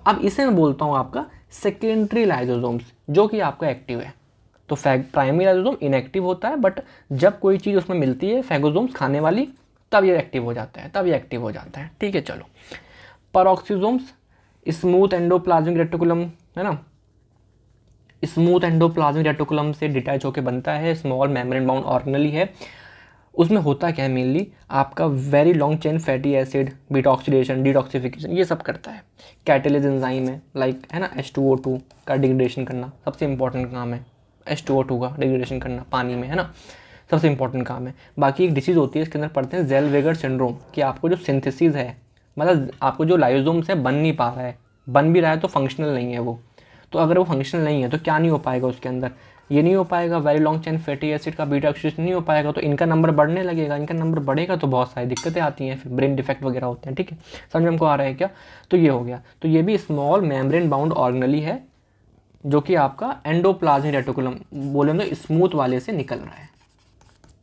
अब इसे मैं बोलता हूँ आपका सेकेंडरी लाइसोसोम्स, जो कि आपका एक्टिव है। तो प्राइमरी लाइसोसोम इनएक्टिव होता है, बट जब कोई चीज़ उसमें मिलती है फैगोसोम्स खाने वाली, तब ये एक्टिव हो जाता है, ठीक है। चलो, पैरोक्सिसोम्स, स्मूथ एंडोप्लाज्मिक रेटिकुलम, है ना, स्मूथ एंडोप्लाज्मिक रेटिकुलम से डिटैच होकर बनता है, स्मॉल मेम्ब्रेन बाउंड ऑर्गेनेली है। उसमें होता क्या है? मेनली आपका very long chain fatty acid, beta oxidation, detoxification, ये सब करता है। कैटेलिस एंजाइम है, लाइक, है ना, H2O2 का डिग्रेडेशन करना सबसे इंपॉर्टेंट काम है, H2O2 का डिग्रेडेशन करना पानी में, है ना, सबसे इंपॉर्टेंट काम है। बाकी एक डिसीज़ होती है, इसके अंदर पढ़ते हैं ज़ेलवेगर सिंड्रोम, कि आपको जो सिंथेसिस है, मतलब आपको जो लाइसोसोम्स है बन नहीं पा रहा है, बन भी रहा है तो फंक्शनल नहीं है वो। तो अगर वो फंक्शनल नहीं है तो क्या नहीं हो पाएगा उसके अंदर? ये नहीं हो पाएगा, very long chain fatty acid का बीटा ऑक्सीडेशन नहीं हो पाएगा, तो इनका नंबर बढ़ने लगेगा। इनका नंबर बढ़ेगा तो बहुत सारी दिक्कतें आती हैं, फिर ब्रेन डिफेक्ट वगैरह होते हैं, ठीक है। समझ हमको आ रहा है क्या? तो ये हो गया। तो ये भी स्मॉल मेम्ब्रेन बाउंड ऑर्गेनेली है, जो कि आपका एंडोप्लाज्मिक रेटिकुलम बोले तो स्मूथ वाले से निकल रहा है,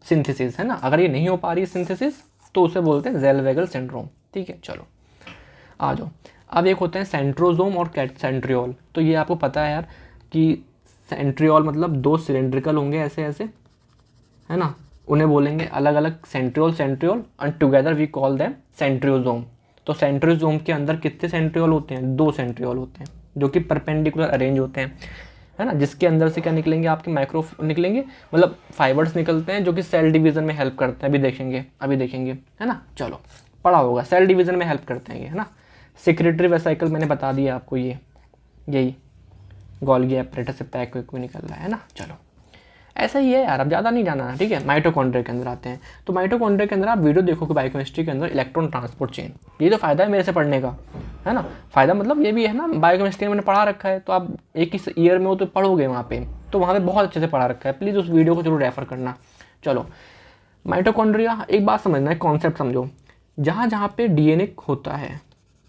सिंथेसिस, है ना। अगर ये नहीं हो पा रही है सिंथेसिस, तो उसे बोलते हैं ज़ेलवेगर सिंड्रोम, ठीक है। चलो आ जाओ, अब एक होते हैं सेंट्रोसोम और सेंट्रियोल। तो ये आपको पता है यार कि सेंट्रियोल मतलब 2 सिलेंड्रिकल होंगे ऐसे ऐसे, है ना, उन्हें बोलेंगे अलग अलग centriole and together we call them centrosome. तो सेंट्रियोसोम के अंदर कितने सेंट्रियोल होते हैं? 2 सेंट्रियोल होते हैं, जो कि परपेंडिकुलर अरेंज होते हैं, है ना। जिसके अंदर से क्या निकलेंगे? आपके माइक्रो निकलेंगे, मतलब फाइबर्स निकलते हैं, जो कि सेल डिवीजन में हेल्प करते हैं। अभी देखेंगे, है ना। चलो, पढ़ा होगा, सेल डिवीजन में हेल्प करते हैं ये, है ना। सेक्रेटरी वेसाइकल मैंने बता दिया आपको, यही गोल्गी एपरेटस से पैक हुए निकल रहा है ना। चलो, ऐसा ही है यार, अब ज़्यादा नहीं जाना है, ठीक है। माइटोकॉन्ड्रिया के अंदर आते हैं। तो माइटोकॉन्ड्रिया के अंदर आप वीडियो देखोगे बायोकेमिस्ट्री के अंदर, इलेक्ट्रॉन ट्रांसपोर्ट चेन। ये तो फ़ायदा है मेरे से पढ़ने का, है ना। फ़ायदा मतलब ये भी है ना, बायोकेमिस्ट्री में मैंने पढ़ा रखा है, तो आप एक ही ईयर में हो तो पढ़ोगे वहाँ पे, तो वहाँ पे बहुत अच्छे से पढ़ा रखा है। प्लीज़ उस वीडियो को जरूर रेफर करना। चलो, माइटोकॉन्ड्रिया, एक बात समझना है, कॉन्सेप्ट समझो। जहाँ जहाँ पे डीएनए होता है,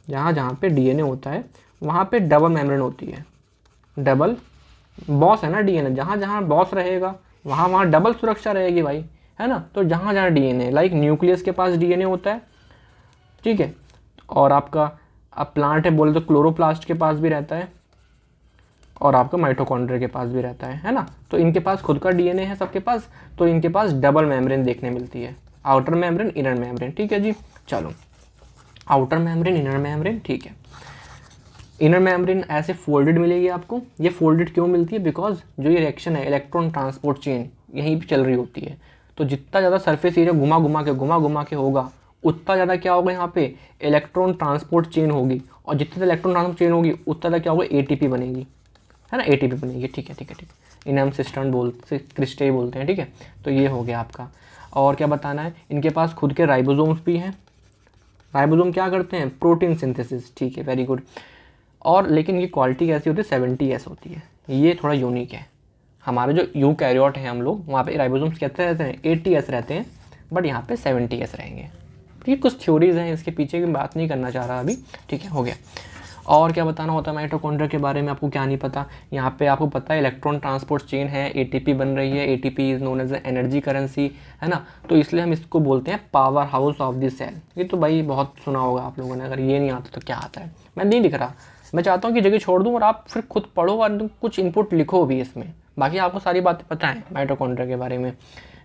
जहाँ जहाँ पे डीएनए होता है वहाँ पे डबल मेम्ब्रेन होती है। डबल बॉस है ना डीएनए, जहाँ जहाँ बॉस रहेगा वहाँ वहाँ डबल सुरक्षा रहेगी भाई, है ना। तो जहाँ जहाँ डीएनए, लाइक न्यूक्लियस के पास डीएनए होता है, ठीक है, और आपका अब प्लांट है बोले तो क्लोरोप्लास्ट के पास भी रहता है, और आपका माइटोकॉन्ड्रिया के पास भी रहता है ना। तो इनके पास खुद का डीएनए है सबके पास, तो इनके पास डबल मेम्ब्रेन देखने मिलती है, आउटर मेम्ब्रेन, इनर मेम्ब्रेन, ठीक है जी। चलो, आउटर मेम्ब्रेन, इनर मेम्ब्रेन, ठीक है। इनर मेम्ब्रेन ऐसे फोल्डेड मिलेगी आपको। ये फोल्डेड क्यों मिलती है? बिकॉज जो ये रिएक्शन है, इलेक्ट्रॉन ट्रांसपोर्ट चेन यहीं पे चल रही होती है। तो जितना ज़्यादा सरफेस एरिया घुमा घुमा के होगा, उतना ज़्यादा क्या होगा, यहाँ पे इलेक्ट्रॉन ट्रांसपोर्ट चेन होगी, और जितनी ज़्यादा इलेक्ट्रॉन ट्रांसपोर्ट चेन होगी उतना ज़्यादा क्या होगा, एटीपी बनेगी, है ना, एटीपी बनेगी, ठीक है ठीक है ठीक है। इन्हें हम सिस्टर्न बोलते, क्रिस्टे बोलते हैं, ठीक है। तो ये हो गया आपका। और क्या बताना है, इनके पास खुद के राइबोसोम्स भी हैं। राइबोसोम क्या करते हैं? प्रोटीन सिंथेसिस, ठीक है, वेरी गुड। और लेकिन ये क्वालिटी कैसी होती है? 70S होती है। ये थोड़ा यूनिक है। हमारे जो यूकैरियोट हैं हम लोग, वहाँ पे राइबोसोम्स कहते रहते हैं 80S रहते हैं, बट यहाँ पे 70S रहेंगे। ठीक, कुछ थ्योरीज हैं इसके पीछे की, बात नहीं करना चाह रहा अभी, ठीक है, हो गया। और क्या बताना होता है माइटोकॉन्ड्रिया के बारे में, आपको क्या नहीं पता। यहाँ पे आपको पता है इलेक्ट्रॉन ट्रांसपोर्ट चेन है, एटीपी बन रही है, ATP is known as energy currency, है ना। तो इसलिए हम इसको बोलते हैं powerhouse of the cell. ये तो भाई बहुत सुना होगा आप लोगों ने, अगर ये नहीं आता तो क्या आता है। मैं नहीं लिख रहा, मैं चाहता हूँ कि जगह छोड़ दूँ और आप फिर खुद पढ़ो और कुछ इनपुट लिखो भी इसमें। बाकी आपको सारी बातें पता है माइटोकॉन्ड्रिया के बारे में,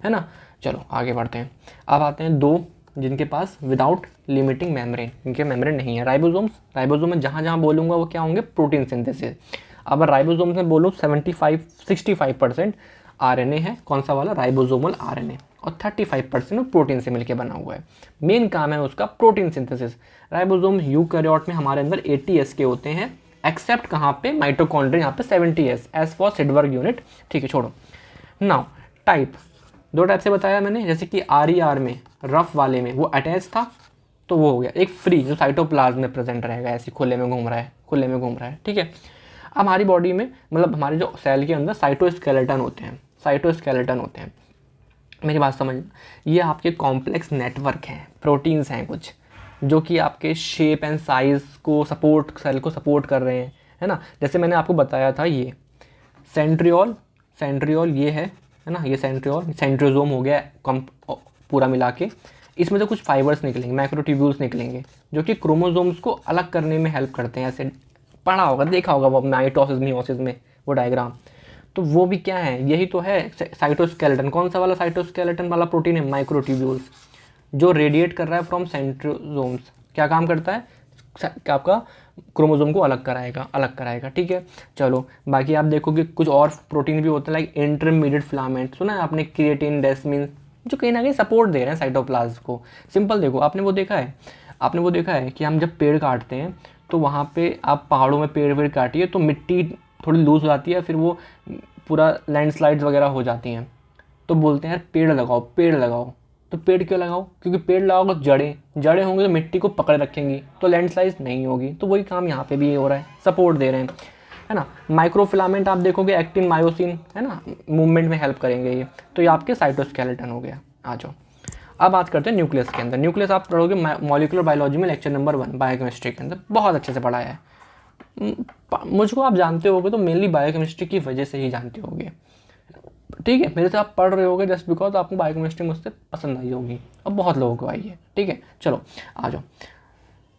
है ना। चलो आगे बढ़ते हैं। अब आते हैं दो जिनके पास विदाउट लिमिटिंग मेम्ब्रेन, इनके मेम्ब्रेन नहीं है, राइबोसोम्स। राइबोसोम में जहाँ जहाँ बोलूँगा वो क्या होंगे? Protein synthesis. अब राइबोसोम्स में बोलूँ 65% आरएनए है, कौन सा वाला? राइबोसोमल आरएनए, और 35% प्रोटीन से मिलकर बना हुआ है। मेन काम है उसका प्रोटीन सिंथेसिस। राइबोसोम यूकैरियोट में हमारे अंदर 80S के होते हैं, एक्सेप्ट कहाँ पे? माइटोकॉन्ड्रिया, यहाँ पे 70S, एस फॉर सिडबर्ग यूनिट, ठीक है, छोड़ो। नाउ टाइप, दो टाइप से बताया मैंने, जैसे कि RER में, रफ वाले में वो अटैच था, तो वो हो गया। एक फ्री जो साइटोप्लाज्म में प्रेजेंट रहेगा, ऐसे खुले में घूम रहा है, खुले में घूम रहा है, ठीक है। अब हमारी बॉडी में, मतलब हमारे जो सेल के अंदर साइटोस्केलेटन होते हैं, साइटोस्केलेटन होते हैं। मेरी बात समझ, ये आपके कॉम्प्लेक्स नेटवर्क हैं, प्रोटीन्स हैं कुछ, जो कि आपके शेप एंड साइज़ को सपोर्ट, सेल को सपोर्ट कर रहे हैं, है ना। जैसे मैंने आपको बताया था, ये सेंट्रियोल, सेंट्रियोल ये है ना, ये सेंट्रियोल, सेंट्रोजोम हो गया कम पूरा मिला के। इसमें तो कुछ फाइबर्स निकलेंगे, माइक्रोट्यूब्यूल्स निकलेंगे, जो कि क्रोमोसोम्स को अलग करने में हेल्प करते हैं। ऐसे पढ़ा होगा, देखा होगा वो माइटोसिस मियोसिस में वो डायग्राम। तो वो भी क्या है? यही तो है साइटोस्केलेटन। कौन सा वाला साइटोस्केलेटन वाला प्रोटीन है? माइक्रोट्यूब्यूल्स, जो रेडिएट कर रहा है फ्रॉम सेंट्रोजोम्स। क्या काम करता है? क्या आपका क्रोमोसोम को अलग कराएगा, ठीक है। चलो बाकी आप देखोगे कुछ और प्रोटीन भी होते हैं, लाइक इंटरमीडिएट फिलामेंट, सुना है आपने? क्रिएटिन, डेस्मिन, जो कहीं ना कहीं सपोर्ट दे रहे हैं साइटोप्लाज्म को। सिंपल देखो, आपने वो देखा है कि हम जब पेड़ काटते हैं तो वहाँ पे, आप पहाड़ों में पेड़ काटिए तो मिट्टी थोड़ी लूज हो जाती है, फिर वो पूरा लैंडस्लाइड्स वगैरह हो जाती हैं। तो बोलते हैं यार पेड़ लगाओ, पेड़ लगाओ। तो पेड़ क्यों लगाओ? क्योंकि पेड़ लगाओगे तो जड़ें होंगी तो मिट्टी को पकड़ रखेंगी, तो लैंडस्लाइड नहीं होगी। तो वही काम यहाँ पे भी हो रहा है, सपोर्ट दे रहे हैं, है ना। माइक्रोफिलामेंट आप देखोगे, एक्टिन, मायोसिन, है ना, मूवमेंट में हेल्प करेंगे ये। तो ये आपके साइटोस्केलेटन हो गया। आ जाओ, अब बात करते हैं न्यूक्लियस के अंदर। न्यूक्लियस आप पढ़ोगे मॉलिक्यूलर बायोलॉजी में, लेक्चर नंबर 1 बायोकेमिस्ट्री के अंदर, बहुत अच्छे से पढ़ाया है। मुझको आप जानते होगे तो मेनली बायोकेमिस्ट्री की वजह से ही जानते होगे, ठीक है। मेरे से आप पढ़ रहे होगे जस्ट बिकॉज आपको बायोकेमिस्ट्री मुझसे पसंद आई होगी, और बहुत लोगों को आई है, ठीक है। चलो आ जाओ,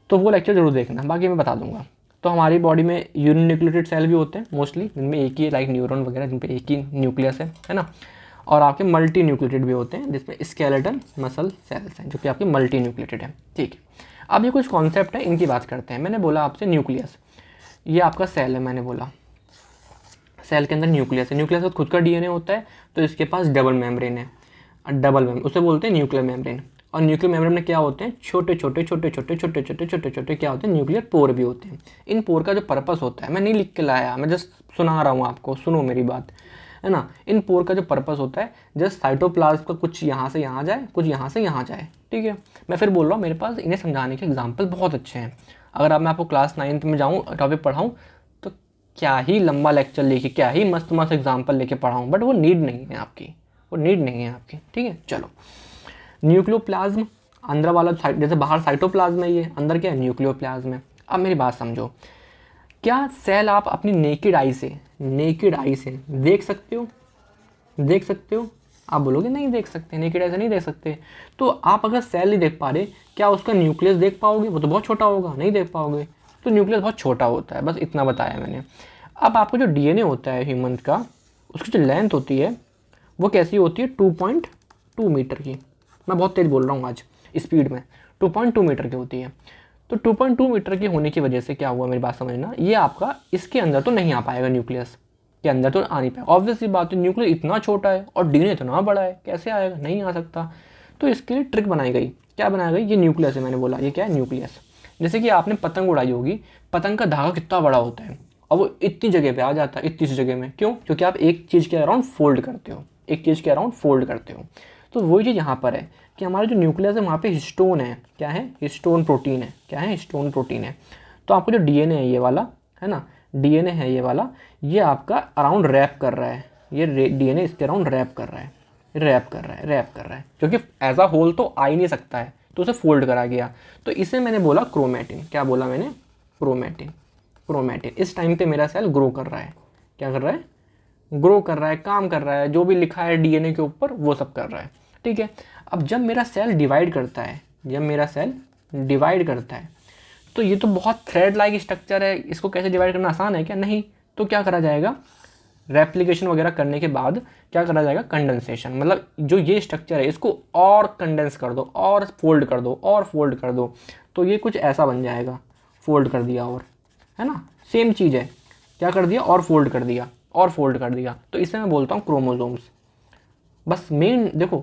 तो वो लेक्चर जरूर देखना, बाकी मैं बता दूंगा। तो हमारी बॉडी में यूनिन्यूक्लिएटेड सेल भी होते हैं मोस्टली, जिनमें एक ही, लाइक न्यूरॉन वगैरह, जिन पे एक ही न्यूक्लियस है ना। और आपके मल्टी न्यूक्लिएटेड भी होते हैं, जिसमें स्केलेटन मसल सेल्स हैं, जो कि आपके मल्टी न्यूक्लिएटेड है, ठीक है। अब ये कुछ कॉन्सेप्ट है, इनकी बात करते हैं। मैंने बोला आपसे न्यूक्लियस, ये आपका सेल है, मैंने बोला सेल के अंदर न्यूक्लियस है, न्यूक्लियस का खुद का डीएनए होता है, तो इसके पास डबल मेम्ब्रेन है, डबल मेम्ब्रेन उसे बोलते हैं न्यूक्लियर मेम्ब्रेन। और न्यूक्लियर मेम्ब्रेन में क्या होते हैं? छोटे छोटे क्या होते हैं? न्यूक्लियर पोर भी होते हैं। इन पोर का जो पर्पस होता है, मैं नहीं लिख के लाया, मैं जस्ट सुना रहा हूँ आपको, सुनो मेरी बात। है ना। इन पोर का जो पर्पस होता है जस्ट साइटोप्लाज्म का कुछ यहाँ से यहाँ जाए, कुछ यहाँ से यहाँ जाए, ठीक है। मैं फिर बोल रहा हूँ मेरे पास इन्हें समझाने के एग्जाम्पल बहुत अच्छे हैं। अगर मैं आपको क्लास 9th में जाऊँ टॉपिक पढ़ाऊँ तो क्या ही लंबा लेक्चर लेके, क्या ही मस्त मस्त एग्जाम्पल लेके पढ़ाऊँ, बट वो नीड नहीं है आपकी, वो नीड नहीं है आपकी, ठीक है। चलो, न्यूक्लियोप्लाज्म अंदर वाला साइड, जैसे बाहर साइटोप्लाज्म है, ये अंदर क्या है, न्यूक्लियोप्लाज्म है। अब मेरी बात समझो, क्या सेल आप अपनी नेकेड आई से देख सकते हो? देख सकते हो? आप बोलोगे नहीं देख सकते, नेकेड आई से नहीं देख सकते। तो आप अगर सेल नहीं देख पा रहे, क्या उसका न्यूक्लियस देख पाओगे? वो तो बहुत छोटा होगा, नहीं देख पाओगे। तो न्यूक्लियस बहुत छोटा होता है, बस इतना बताया मैंने। अब आपको जो डीएनए होता है ह्यूमन का, उसकी जो लेंथ होती है वो कैसी होती है, 2.2 मीटर की। मैं बहुत तेज़ बोल रहा हूँ आज स्पीड में, 2.2 मीटर की होती है। तो 2.2 मीटर की होने की वजह से क्या हुआ, मेरी बात समझना, ये आपका इसके अंदर तो नहीं आ पाएगा, न्यूक्लियस के अंदर तो आ नहीं पाएगा। ऑब्वियसली बात है, न्यूक्लियस इतना छोटा है और डीएनए इतना बड़ा है, कैसे आएगा, नहीं आ सकता। तो इसके लिए ट्रिक बनाई गई। क्या बनाई गई? ये न्यूक्लियस है, मैंने बोला ये क्या है, न्यूक्लियस। जैसे कि आपने पतंग उड़ाई होगी, पतंग का धागा कितना बड़ा होता है और वो इतनी जगह पे आ जाता है, इतनी सी जगह में, क्यों? क्योंकि आप एक चीज़ के अराउंड फोल्ड करते हो, एक चीज़ के अराउंड फोल्ड करते हो। तो वही चीज़ यहाँ पर है कि हमारा जो न्यूक्लियस है वहाँ पे हिस्टोन है। क्या है? हिस्टोन प्रोटीन है। क्या है? हिस्टोन प्रोटीन है। तो आपको जो डीएनए है ये वाला, है ना, डीएनए है ये वाला, ये आपका अराउंड रैप कर रहा है, ये डीएनए इसके अराउंड रैप कर रहा है, रैप कर रहा है, क्योंकि एज अ होल तो आ ही नहीं सकता है, तो उसे फोल्ड करा गया। तो इसे मैंने बोला क्रोमैटिन। क्या बोला मैंने? क्रोमैटिन। क्रोमैटिन। इस टाइम पे मेरा सेल ग्रो कर रहा है। क्या कर रहा है? ग्रो कर रहा है, काम कर रहा है, जो भी लिखा है डीएनए के ऊपर वो सब कर रहा है, ठीक है। अब जब मेरा सेल डिवाइड करता है, जब मेरा सेल डिवाइड करता है, तो ये तो बहुत थ्रेड लाइक स्ट्रक्चर है, इसको कैसे डिवाइड करना आसान है क्या? नहीं। तो क्या करा जाएगा? रेप्लिकेशन वगैरह करने के बाद क्या करा जाएगा? कंडेंसेशन। मतलब जो ये स्ट्रक्चर है इसको और कंडेंस कर दो, और फोल्ड कर दो, और फोल्ड कर दो, तो ये कुछ ऐसा बन जाएगा। फोल्ड कर दिया और, है ना, सेम चीज़ है। क्या कर दिया? और फोल्ड कर दिया, और फोल्ड कर दिया। तो इसे मैं बोलता हूँ क्रोमोसोम्स। बस मेन देखो,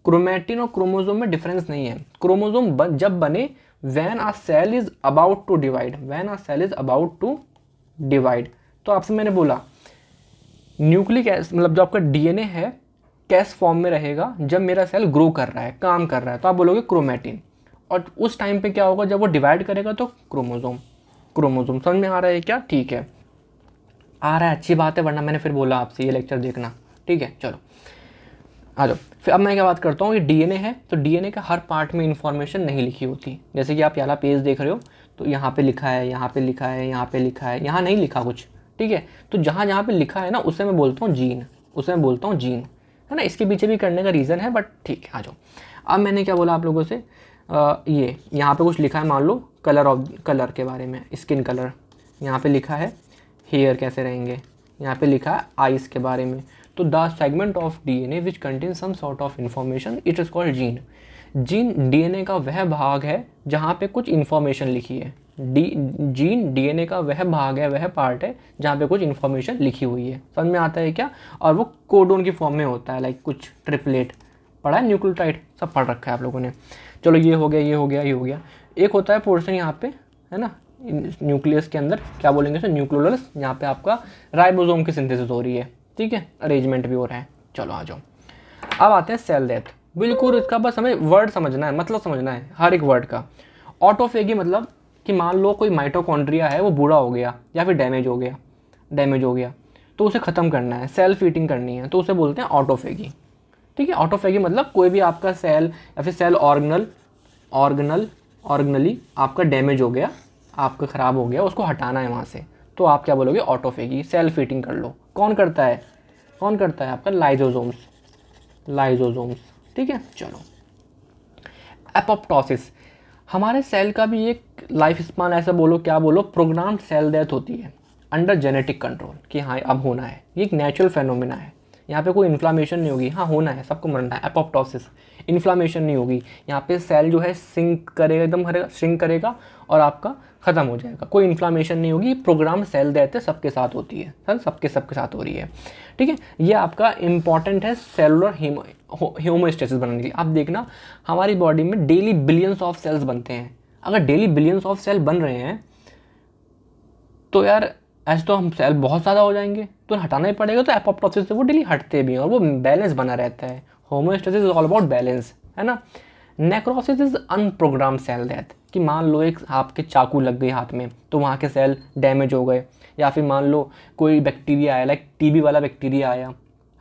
क्रोमैटिन और क्रोमोसोम में डिफरेंस नहीं है। क्रोमोसोम जब बने when a cell is about to divide, when a cell is about to divide. तो आपसे मैंने बोला न्यूक्लिक एसिड, मतलब जो आपका डीएनए है कैस फॉर्म में रहेगा जब मेरा सेल ग्रो कर रहा है, काम कर रहा है, तो आप बोलोगे क्रोमैटिन। और उस टाइम पे क्या होगा, जब वो डिवाइड करेगा तो क्रोमोसोम। क्रोमोसोम समझ में आ रहा है क्या? ठीक है, आ रहा है, अच्छी बात है, वरना मैंने फिर बोला आपसे ये लेक्चर देखना, ठीक है। चलो आ जाओ फिर। अब मैं क्या बात करता हूँ, ये डीएनए है, तो डीएनए का हर पार्ट में इंफॉर्मेशन नहीं लिखी होती। जैसे कि आप यहाँ पेज देख रहे हो, तो यहाँ पे लिखा है, यहाँ पे लिखा है, यहाँ पे लिखा है, यहाँ नहीं लिखा कुछ, ठीक है। तो जहाँ जहाँ पे लिखा है ना, उसे मैं बोलता हूँ जीन, उसे मैं बोलता हूँ जीन, है ना। इसके पीछे भी करने का रीज़न है, बट ठीक है, आ जाओ। अब मैंने क्या बोला आप लोगों से, ये यहाँ पे कुछ लिखा है, मान लो कलर के बारे में, स्किन कलर, यहाँ पे लिखा है हेयर कैसे रहेंगे, यहाँ पे लिखा है आइज़ के बारे में। तो the segment of DNA which contain some sort of information it is called gene. Gene DNA का वह भाग है जहाँ पे कुछ इन्फॉर्मेशन लिखी है। जीन डीएनए का वह भाग है, वह पार्ट है जहाँ पे कुछ इन्फॉर्मेशन लिखी हुई है। समझ में आता है क्या? और वो कोडोन की फॉर्म में होता है, लाइक कुछ ट्रिपलेट पढ़ा है, न्यूक्लियोटाइड सब पढ़ रखा है आप लोगों ने। चलो ये हो गया, ये हो गया, ये हो गया। एक होता है पोर्शन यहाँ पे, है ना, न्यूक्लियस के अंदर, क्या बोलेंगे इसे, न्यूक्लियोलस, यहाँ पे आपका राइबोसोम की सिंथेसिस हो रही है, ठीक है, अरेंजमेंट भी हो रहा है। चलो आ जाओ, अब आते हैं सेल डेथ। बिल्कुल इसका बस हमें वर्ड समझना है, मतलब समझना है हर एक वर्ड का। ऑटोफेगी मतलब कि मान लो कोई माइटोकॉन्ड्रिया है, वो बूढ़ा हो गया या फिर डैमेज हो गया, तो उसे ख़त्म करना है, सेल्फ ईटिंग करनी है, तो उसे बोलते हैं ऑटोफेगी, ठीक है। ऑटोफेगी मतलब कोई भी आपका सेल या फिर सेल ऑर्गनली आपका डैमेज हो गया, आपका ख़राब हो गया, उसको हटाना है वहाँ से, तो आप क्या बोलोगे, ऑटोफेगी, सेल्फ ईटिंग कर लो। कौन करता है? कौन करता है? आपका लाइजोसोम्स, ठीक है। चलो, एपोप्टोसिस, हमारे सेल का भी एक लाइफ स्पान, ऐसा बोलो, क्या बोलो, प्रोग्राम्ड सेल डेथ होती है अंडर जेनेटिक कंट्रोल, कि हाँ अब होना है, ये एक नेचुरल फेनोमेना है। यहाँ पे कोई इन्फ्लामेशन नहीं होगी, हाँ होना है, सबको मरना है, एपोप्टोसिस, इन्फ्लामेशन नहीं होगी, यहाँ पे सेल जो है सिंक करेगा, एकदम श्रिंक करेगा और आपका ख़त्म हो जाएगा, कोई इन्फ्लामेशन नहीं होगी। प्रोग्राम सेल डेथ है, सबके साथ होती है सर, सबके साथ हो रही है, ठीक है। ये आपका इंपॉर्टेंट है सेलुलर होमोस्टेसिस बनाने के लिए। आप देखना हमारी बॉडी में डेली बिलियंस ऑफ सेल्स बनते हैं। अगर डेली बिलियंस ऑफ सेल बन रहे हैं तो यार ऐसे तो हम सेल बहुत ज़्यादा हो जाएंगे तो हटाना ही पड़ेगा, तो एपोप्टोसिस से वो डेली हटते भी हैं और वो बैलेंस बना रहता है। Homeostasis is all about balance, है ना। नेक्रोसिस इज अनप्रोग्राम सेल डेथ, कि मान लो एक आपके चाकू लग गई हाथ में तो वहाँ के सेल डैमेज हो गए, या फिर मान लो कोई बैक्टीरिया आया, लाइक टीबी वाला बैक्टीरिया आया,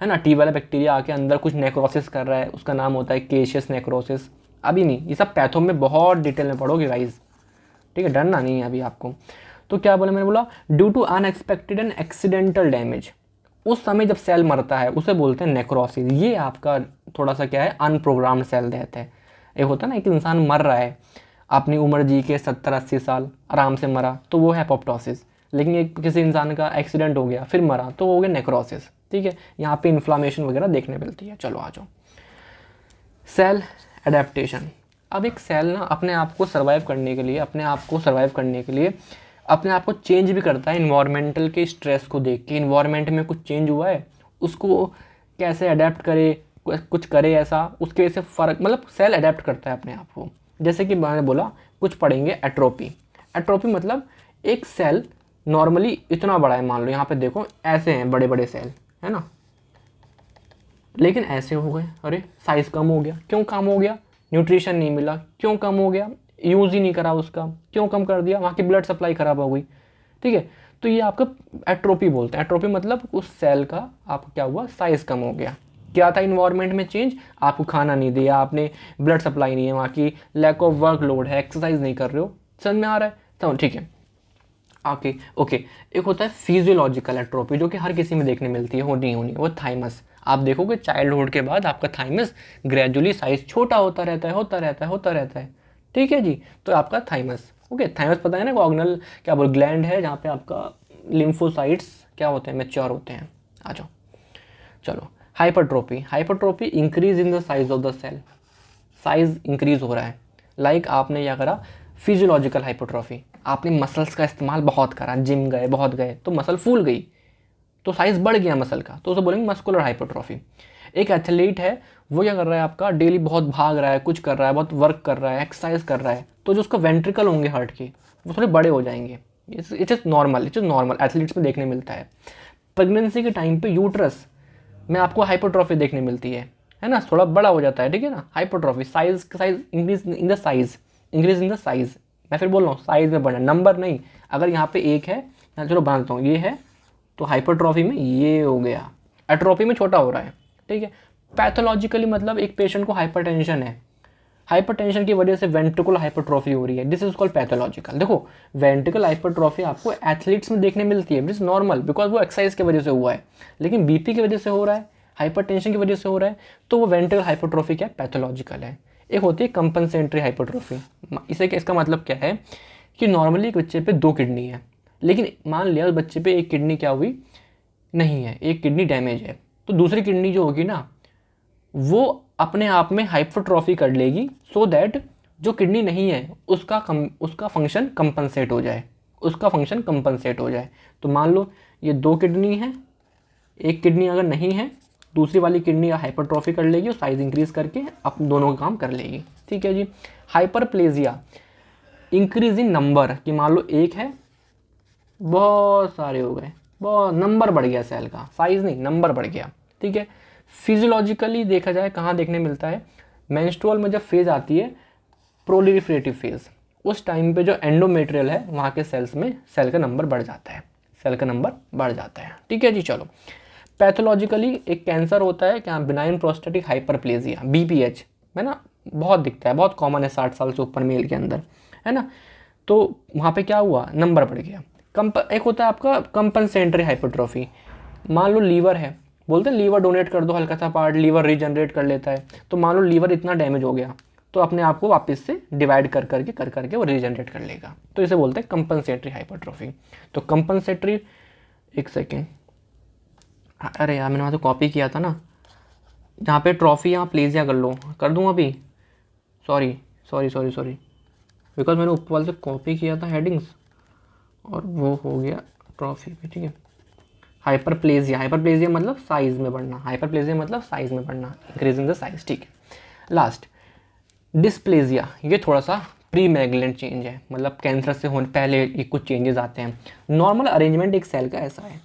है ना, टीबी वाला बैक्टीरिया आके अंदर कुछ नेक्रोसिस कर रहा है, उसका नाम होता है केशियस नेक्रोसिस। अभी नहीं, ये सब पैथो में बहुत डिटेल में पढ़ोगे गाइज, ठीक है, डरना नहीं है अभी आपको। तो क्या बोला मैंने, बोला due to unexpected and accidental damage, उस समय जब सेल मरता है उसे बोलते हैं नेक्रोसिस। ये आपका थोड़ा सा क्या है, अनप्रोग्राम्ड सेल डेथ है। एक होता है ना, एक इंसान मर रहा है अपनी उम्र जी के 70-80 साल आराम से मरा, तो वो है एपोप्टोसिस। लेकिन एक किसी इंसान का एक्सीडेंट हो गया फिर मरा, तो वो हो गया नेक्रोसिस, ठीक है। यहाँ पे इन्फ्लामेशन वगैरह देखने मिलती है। चलो आ जाओ, सेल एडेप्टेशन। अब एक सेल ना अपने आप को सर्वाइव करने के लिए, अपने आप को सर्वाइव करने के लिए अपने आप को चेंज भी करता है इन्वायरमेंटल के स्ट्रेस को देख के। इन्वायरमेंट में कुछ चेंज हुआ है, उसको कैसे अडेप्ट करे, कुछ करे ऐसा, उसके वजह से फ़र्क, मतलब सेल अडेप्ट करता है अपने आप को। जैसे कि मैंने बोला कुछ पढ़ेंगे एट्रोपी। एट्रोपी मतलब एक सेल नॉर्मली इतना बड़ा है, मान लो यहाँ पे देखो ऐसे हैं बड़े बड़े सेल, है ना, लेकिन ऐसे हो गए, अरे साइज़ कम हो गया, क्यों कम हो गया, न्यूट्रिशन नहीं मिला, क्यों कम हो गया, यूज़ ही नहीं करा उसका, क्यों कम कर दिया, वहाँ की ब्लड सप्लाई ख़राब हो गई, ठीक है। तो ये आपका एट्रोपी बोलते हैं। एट्रोपी मतलब उस सेल का आपका क्या हुआ, साइज़ कम हो गया। क्या था इन्वायरमेंट में चेंज, आपको खाना नहीं दिया आपने, ब्लड सप्लाई नहीं है, वहाँ की लैक ऑफ वर्कलोड है, एक्सरसाइज नहीं कर रहे हो, समझ में आ रहा है, तो ठीक है। ओके। एक होता है फिजियोलॉजिकल एट्रोपी, जो कि हर किसी में देखने मिलती है, होनी होनी, वो थाइमस। आप देखोगे चाइल्डहुड के बाद आपका थाइमस ग्रेजुअली साइज छोटा होता रहता है, होता रहता है, ठीक है जी। तो आपका थाइमस, ओके, थाइमस पता है ना, ऑर्गनल क्या बोल, ग्लैंड है जहाँ पे आपका लिम्फोसाइट्स क्या होते हैं, मैच्योर होते हैं। आ जाओ, चलो hypertrophy. Hypertrophy increase in the size of the cell, size increase हो रहा है। लाइक आपने क्या करा, फिजियोलॉजिकल हाइपरट्रॉफी, आपने मसल्स का इस्तेमाल बहुत करा, जिम गए बहुत गए तो मसल फूल गई, तो साइज़ बढ़ गया मसल का, तो उसे बोलेंगे मस्कुलर हाइपरट्रॉफी। एक एथलीट है, वो क्या कर रहा है, आपका डेली बहुत भाग रहा है, कुछ कर रहा है, बहुत वर्क कर रहा है, एक्सरसाइज कर रहा है, तो जो उसका वेंट्रिकल होंगे हार्ट के, वो थोड़े बड़े हो जाएंगे। इट इज़ नॉर्मल एथलीट्स में देखने मिलता है। प्रेगनेंसी के टाइम पे यूट्रस में आपको हाइपरट्रॉफी देखने मिलती है ना, थोड़ा बड़ा हो जाता है, ठीक है ना, hypertrophy, size increase in the size, मैं फिर बोल रहा हूँ साइज में बढ़ना, नंबर नहीं। अगर यहाँ पे एक है, चलो बांधता हूँ, ये है, तो हाइपरट्रॉफी में ये हो गया, एट्रोफी में छोटा हो रहा है, ठीक है। पैथोलॉजिकली मतलब एक पेशेंट को हाइपरटेंशन है, हाइपरटेंशन की वजह से वेंट्रिकुलर हाइपरट्रॉफी हो रही है, दिस इज कॉल्ड पैथोलॉजिकल। देखो वेंट्रिकल हाइपरट्रॉफी आपको एथलीट्स में देखने मिलती है, दिस नॉर्मल बिकॉज वो एक्सरसाइज की वजह से हुआ है। लेकिन बीपी की वजह से हो रहा है, हाइपरटेंशन की वजह से हो रहा है, तो वो वेंट्रिकल हाइपरट्रॉफी क्या पैथोलॉजिकल है। एक होती है कंपनसेटरी हाइपरट्रॉफी। इसे इसका मतलब क्या है कि नॉर्मली एक बच्चे पे 2 किडनी है, लेकिन मान लिया उस बच्चे पे एक किडनी क्या हुई, नहीं है, एक किडनी डैमेज है, तो दूसरी किडनी जो होगी ना वो अपने आप में हाइपरट्रॉफी कर लेगी, सो दैट जो किडनी नहीं है उसका फंक्शन कंपनसेट हो जाए, तो मान लो ये 2 किडनी है, एक किडनी अगर नहीं है, दूसरी वाली किडनी हाइपरट्रॉफी कर लेगी और साइज इंक्रीज करके अब दोनों का काम कर लेगी, ठीक है जी। हाइपरप्लेजिया, इंक्रीज इन नंबर, कि मान लो एक है, बहुत सारे हो गए, बहुत नंबर बढ़ गया सेल का, साइज नहीं नंबर बढ़ गया, ठीक है। फिजियोलॉजिकली देखा जाए कहाँ देखने मिलता है, मेंस्ट्रुअल में जब फेज आती है, प्रोलिफरेटिव फेज, उस टाइम पे जो एंडोमेट्रियल है वहाँ के सेल्स में सेल का नंबर बढ़ जाता है, ठीक है जी। चलो पैथोलॉजिकली एक कैंसर होता है क्या, बिनाइन प्रोस्टेटिक हाइपरप्लेजिया, BPH, है ना, बहुत दिखता है, बहुत कॉमन है 60 साल से ऊपर मेल के अंदर, है ना। तो वहाँ पे क्या हुआ, नंबर बढ़ गया। एक होता है आपका कंपनसेटरी हाइपरट्रॉफी, मान लो लीवर है, बोलते हैं लीवर डोनेट कर दो, हल्का सा पार्ट लीवर रीजनरेट कर लेता है, तो मान लो लीवर इतना डैमेज हो गया तो अपने आप को वापस से डिवाइड कर करके वो रीजनरेट कर लेगा, तो इसे बोलते हैं कंपनसेटरी हाइपरट्रॉफी। तो कंपनसेटरी, एक सेकेंड, अरे यार मैंने वहाँ तो कॉपी किया था ना, जहाँ पे ट्रॉफी यहाँ प्लेजिया कर दूँ अभी, सॉरी, बिकॉज मैंने ऊपर वाले से कॉपी किया था हेडिंग्स और वो हो गया ट्रॉफी पे, ठीक है। हाइपरप्लेजिया मतलब साइज में बढ़ना, इंक्रीजिंग द साइज, ठीक है। लास्ट डिस्प्लेजिया, ये थोड़ा सा प्री मैग्नेंट चेंज है, मतलब कैंसर से होने पहले ये कुछ चेंजेस आते हैं। नॉर्मल अरेंजमेंट एक सेल का ऐसा है,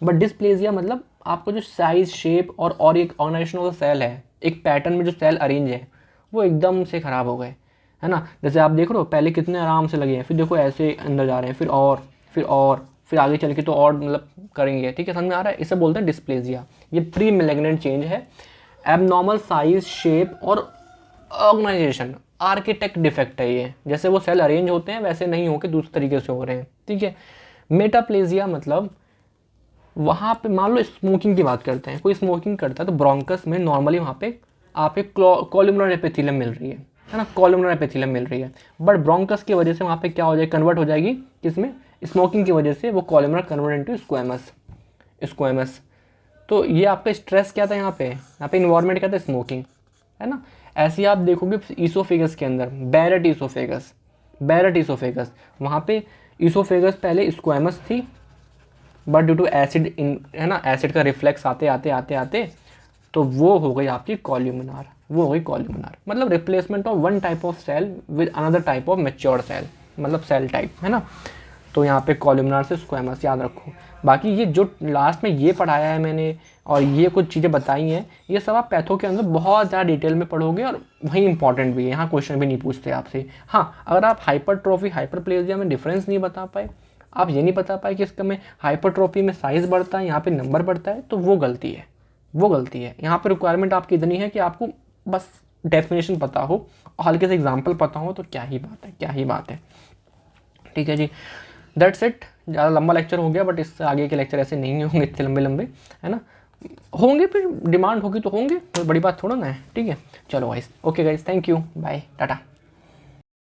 बट डिस्प्लेजिया मतलब आपको जो साइज, शेप और एक ऑर्गेनाइजेशन ऑफ द सेल है, एक पैटर्न में जो सेल अरेंज है वो एकदम से ख़राब हो गए, है ना। जैसे आप देख रहे हो पहले कितने आराम से लगे हैं, फिर देखो ऐसे अंदर जा रहे हैं, फिर आगे चल के तो और मतलब करेंगे, ठीक है, समझ में आ रहा है। इसे बोलते हैं डिस्प्लेजिया। ये प्री मैलिग्नेंट चेंज है, एबनॉर्मल साइज, शेप और ऑर्गेनाइजेशन, आर्किटेक्ट डिफेक्ट है ये। जैसे वो सेल अरेंज होते हैं वैसे नहीं होके दूसरे तरीके से हो रहे हैं, ठीक है। मेटाप्लेजिया मतलब वहाँ पे मान लो स्मोकिंग की बात करते हैं, कोई स्मोकिंग करता है तो ब्रोंकस में नॉर्मली वहाँ पे आप एक कॉलमनर एपिथेलियम मिल रही है ना, कॉलमनर एपिथेलियम मिल रही है, बट ब्रोंकस की वजह से वहाँ पे क्या हो जाएगी, कन्वर्ट हो जाएगी किसमें, स्मोकिंग की वजह से वो कॉलमनर कन्वर्ट इनटू स्क्वेमस। तो ये आपका स्ट्रेस क्या था यहाँ पे इन्वायरमेंट क्या था, स्मोकिंग, है ना। ऐसे ही आप देखोगे ईसोफेगस के अंदर बैरेट ईसोफेगस, वहाँ पे ईसोफेगस पहले स्क्वेमस थी, बट ड्यू टू एसिड है ना, एसिड का रिफ्लेक्स आते तो वो हो गई आपकी कॉल्यूमिनार, मतलब replacement of one type of cell with another type of mature cell, मतलब सेल टाइप, है ना। तो यहाँ पे कॉल्यूमिनार से स्क्वेमस याद रखो। बाकी ये जो लास्ट में ये पढ़ाया है मैंने और ये कुछ चीज़ें बताई हैं, ये सब आप पैथो के अंदर बहुत ज़्यादा डिटेल में पढ़ोगे और वही इंपॉर्टेंट भी है, यहाँ क्वेश्चन भी नहीं पूछते आपसे। हाँ, अगर आप हाइपरट्रोफी हाइपरप्लेजिया में डिफरेंस नहीं बता पाए, आप ये नहीं बता पाए कि इसका में हाइपरट्रोफी में साइज़ बढ़ता है, यहाँ पे नंबर बढ़ता है, तो वो गलती है। यहाँ पे रिक्वायरमेंट आपकी इतनी है कि आपको बस डेफिनेशन पता हो और हल्के से एग्जाम्पल पता हो, तो क्या ही बात है। ठीक है जी, दैट्स इट। ज़्यादा लंबा लेक्चर हो गया, बट इससे आगे के लेक्चर ऐसे नहीं होंगे इतने लंबे, है ना। होंगे, फिर डिमांड होगी तो होंगे, कोई बड़ी बात थोड़ा ना है, ठीक है। चलो guys, okay guys, thank you, bye, Tata.